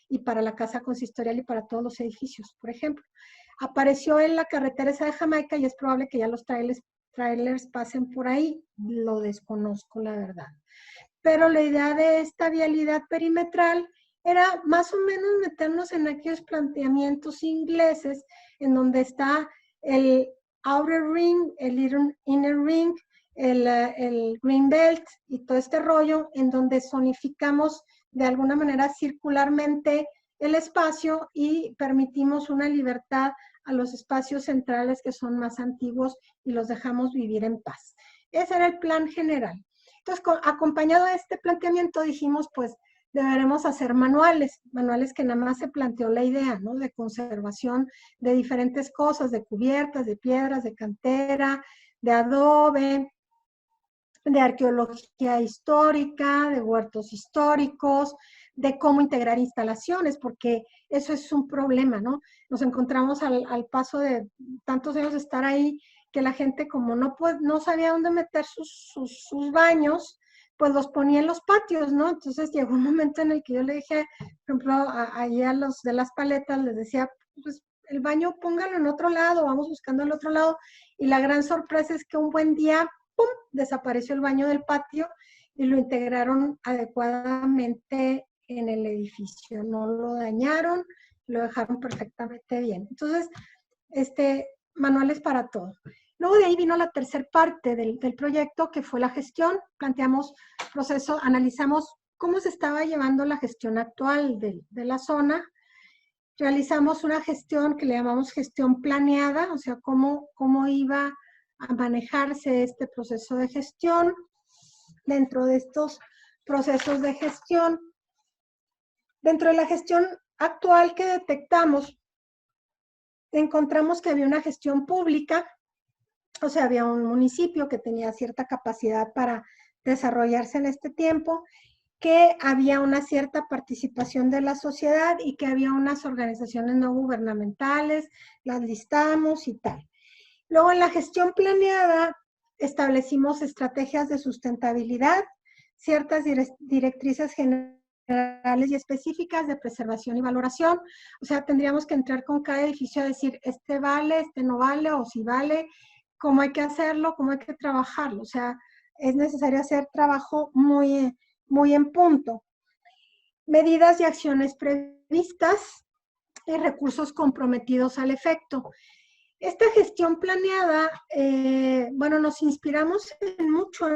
y para la casa consistorial y para todos los edificios, por ejemplo. Apareció en la carretera esa de Jamaica y es probable que ya los trailers pasen por ahí. Lo desconozco, la verdad. Pero la idea de esta vialidad perimetral era más o menos meternos en aquellos planteamientos ingleses en donde está el outer ring, el inner ring, el green belt y todo este rollo, en donde zonificamos de alguna manera circularmente el espacio y permitimos una libertad a los espacios centrales que son más antiguos y los dejamos vivir en paz. Ese era el plan general. Entonces, acompañado de este planteamiento, dijimos, pues, deberemos hacer manuales que nada más se planteó la idea, ¿no? De conservación de diferentes cosas, de cubiertas, de piedras, de cantera, de adobe, de arqueología histórica, de huertos históricos, de cómo integrar instalaciones, porque eso es un problema, ¿no? Nos encontramos al paso de tantos años de estar ahí, que la gente como no sabía dónde meter sus baños, pues los ponía en los patios, ¿no? Entonces llegó un momento en el que yo le dije, por ejemplo, ahí a los de las paletas, les decía, pues el baño póngalo en otro lado, vamos buscando el otro lado, y la gran sorpresa es que un buen día, ¡pum!, desapareció el baño del patio y lo integraron adecuadamente en el edificio, no lo dañaron, lo dejaron perfectamente bien. Entonces, manuales para todo. Luego de ahí vino la tercera parte del proyecto, que fue la gestión. Planteamos proceso, analizamos cómo se estaba llevando la gestión actual de la zona. Realizamos una gestión que le llamamos gestión planeada, o sea, cómo iba a manejarse este proceso de gestión. Dentro de estos procesos de gestión, dentro de la gestión actual que detectamos, encontramos que había una gestión pública, o sea, había un municipio que tenía cierta capacidad para desarrollarse en este tiempo, que había una cierta participación de la sociedad y que había unas organizaciones no gubernamentales, las listamos y tal. Luego, en la gestión planeada, establecimos estrategias de sustentabilidad, ciertas directrices generales y específicas de preservación y valoración. O sea, tendríamos que entrar con cada edificio a decir, este vale, este no vale, o si vale, cómo hay que hacerlo, cómo hay que trabajarlo. O sea, es necesario hacer trabajo muy en punto. medidas y acciones previstas y recursos comprometidos al efecto. Esta gestión planeada, bueno, nos inspiramos en mucho.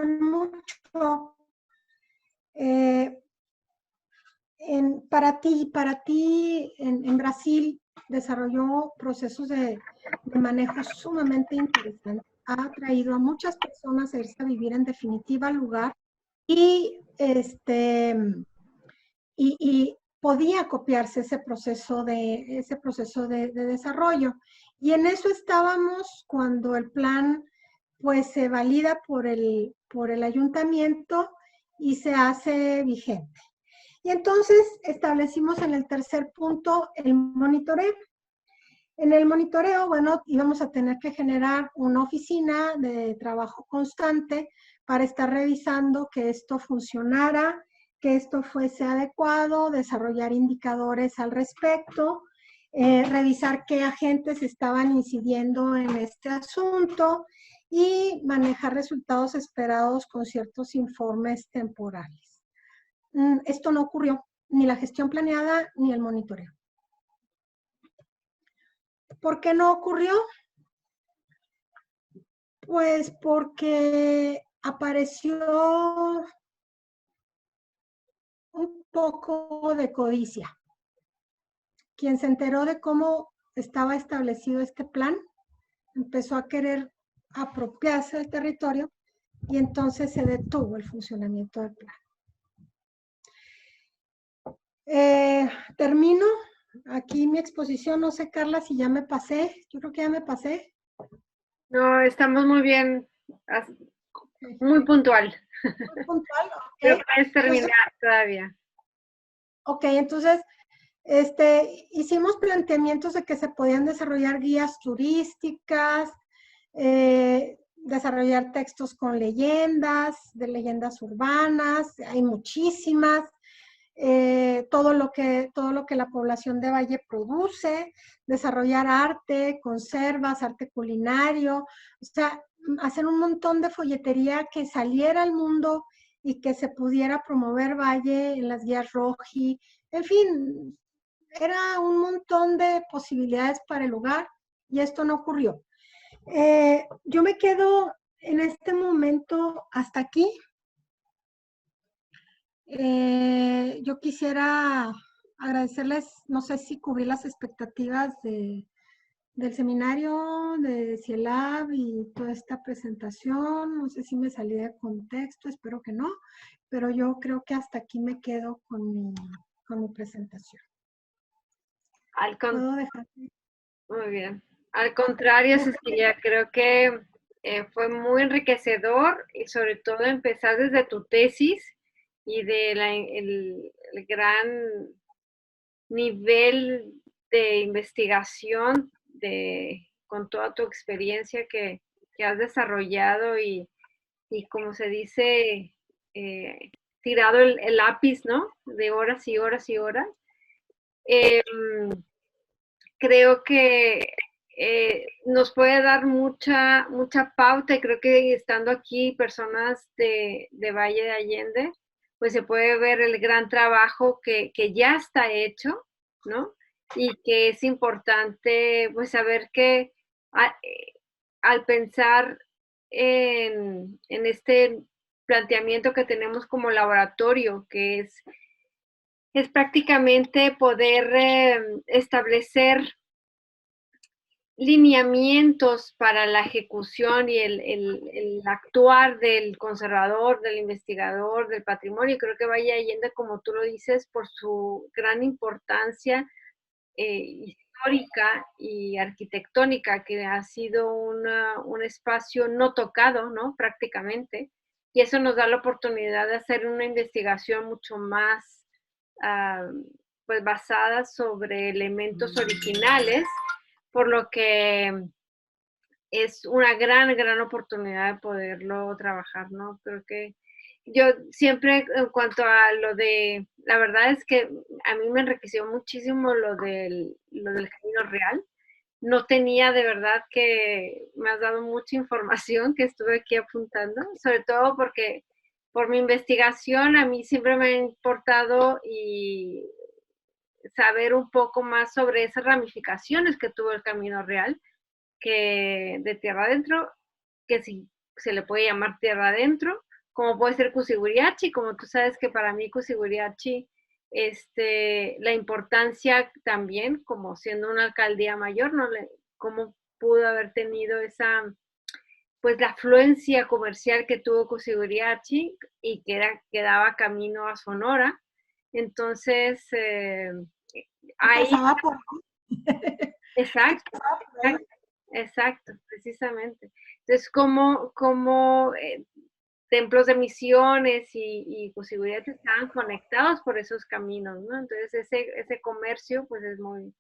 Para ti en Brasil desarrolló procesos de manejo sumamente interesantes. Ha atraído a muchas personas a irse a vivir en definitiva al lugar y podía copiarse ese proceso de desarrollo. Y en eso estábamos cuando el plan pues se valida por el ayuntamiento y se hace vigente. Y entonces establecimos en el tercer punto el monitoreo. En el monitoreo, bueno, íbamos a tener que generar una oficina de trabajo constante para estar revisando que esto funcionara, que esto fuese adecuado, desarrollar indicadores al respecto, revisar qué agentes estaban incidiendo en este asunto y manejar resultados esperados con ciertos informes temporales. Esto no ocurrió, ni la gestión planeada ni el monitoreo. ¿Por qué no ocurrió? Pues porque apareció un poco de codicia. Quien se enteró de cómo estaba establecido este plan, empezó a querer apropiarse del territorio y entonces se detuvo el funcionamiento del plan. Termino aquí mi exposición. No sé, Carla, si ya me pasé. Yo creo que ya me pasé. No, estamos muy bien, muy puntual. Muy puntual, ok. Pero puedes terminar todavía. Ok, entonces, hicimos planteamientos de que se podían desarrollar guías turísticas, desarrollar textos con leyendas, de leyendas urbanas, hay muchísimas, todo lo que la población de Valle produce, desarrollar arte, conservas, arte culinario, o sea, hacer un montón de folletería que saliera al mundo y que se pudiera promover Valle en las guías Roji, en fin, era un montón de posibilidades para el lugar y esto no ocurrió. Yo me quedo en este momento hasta aquí. Yo quisiera agradecerles, no sé si cubrí las expectativas del seminario de CIELAB y toda esta presentación. No sé si me salí de contexto, espero que no, pero yo creo que hasta aquí me quedo con mi presentación. ¿Puedo dejar? Muy bien. Al contrario, Cecilia, creo que fue muy enriquecedor y sobre todo empezar desde tu tesis y el gran nivel de investigación con toda tu experiencia que has desarrollado y como se dice, tirado el lápiz, ¿no? De horas y horas y horas. Creo que nos puede dar mucha pauta y creo que estando aquí personas de Valle de Allende, pues se puede ver el gran trabajo que ya está hecho, ¿no? Y que es importante pues saber que al pensar en este planteamiento que tenemos como laboratorio, que es prácticamente poder establecer lineamientos para la ejecución y el actuar del conservador, del investigador, del patrimonio. Creo que Valle Allende, como tú lo dices, por su gran importancia histórica y arquitectónica, que ha sido un espacio no tocado, ¿no? Prácticamente. Y eso nos da la oportunidad de hacer una investigación mucho más pues basada sobre elementos originales, por lo que es una gran oportunidad de poderlo trabajar, ¿no? Creo que yo siempre, en cuanto a la verdad es que a mí me enriqueció muchísimo lo del camino real. No tenía, de verdad que me has dado mucha información que estuve aquí apuntando, sobre todo porque por mi investigación, a mí siempre me ha importado y saber un poco más sobre esas ramificaciones que tuvo el Camino Real, que de tierra adentro, que si se le puede llamar tierra adentro, como puede ser Cusiguiriachi, como tú sabes que para mí Cusiguiriachi, la importancia también, como siendo una alcaldía mayor, ¿no? Cómo pudo haber tenido esa, pues la afluencia comercial que tuvo Cusiguiriachi y que daba camino a Sonora. Entonces, ahí... Pasaba por... Exacto, exacto, precisamente. Entonces, como templos de misiones y Cusiguiriachi estaban conectados por esos caminos, ¿no? Entonces, ese comercio, pues, es muy,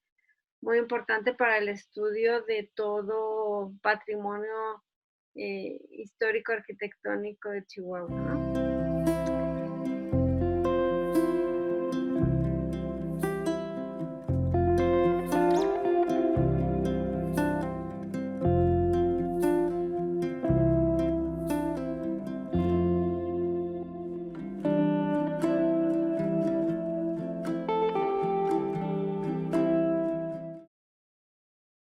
muy importante para el estudio de todo patrimonio histórico arquitectónico de Chihuahua, ¿no?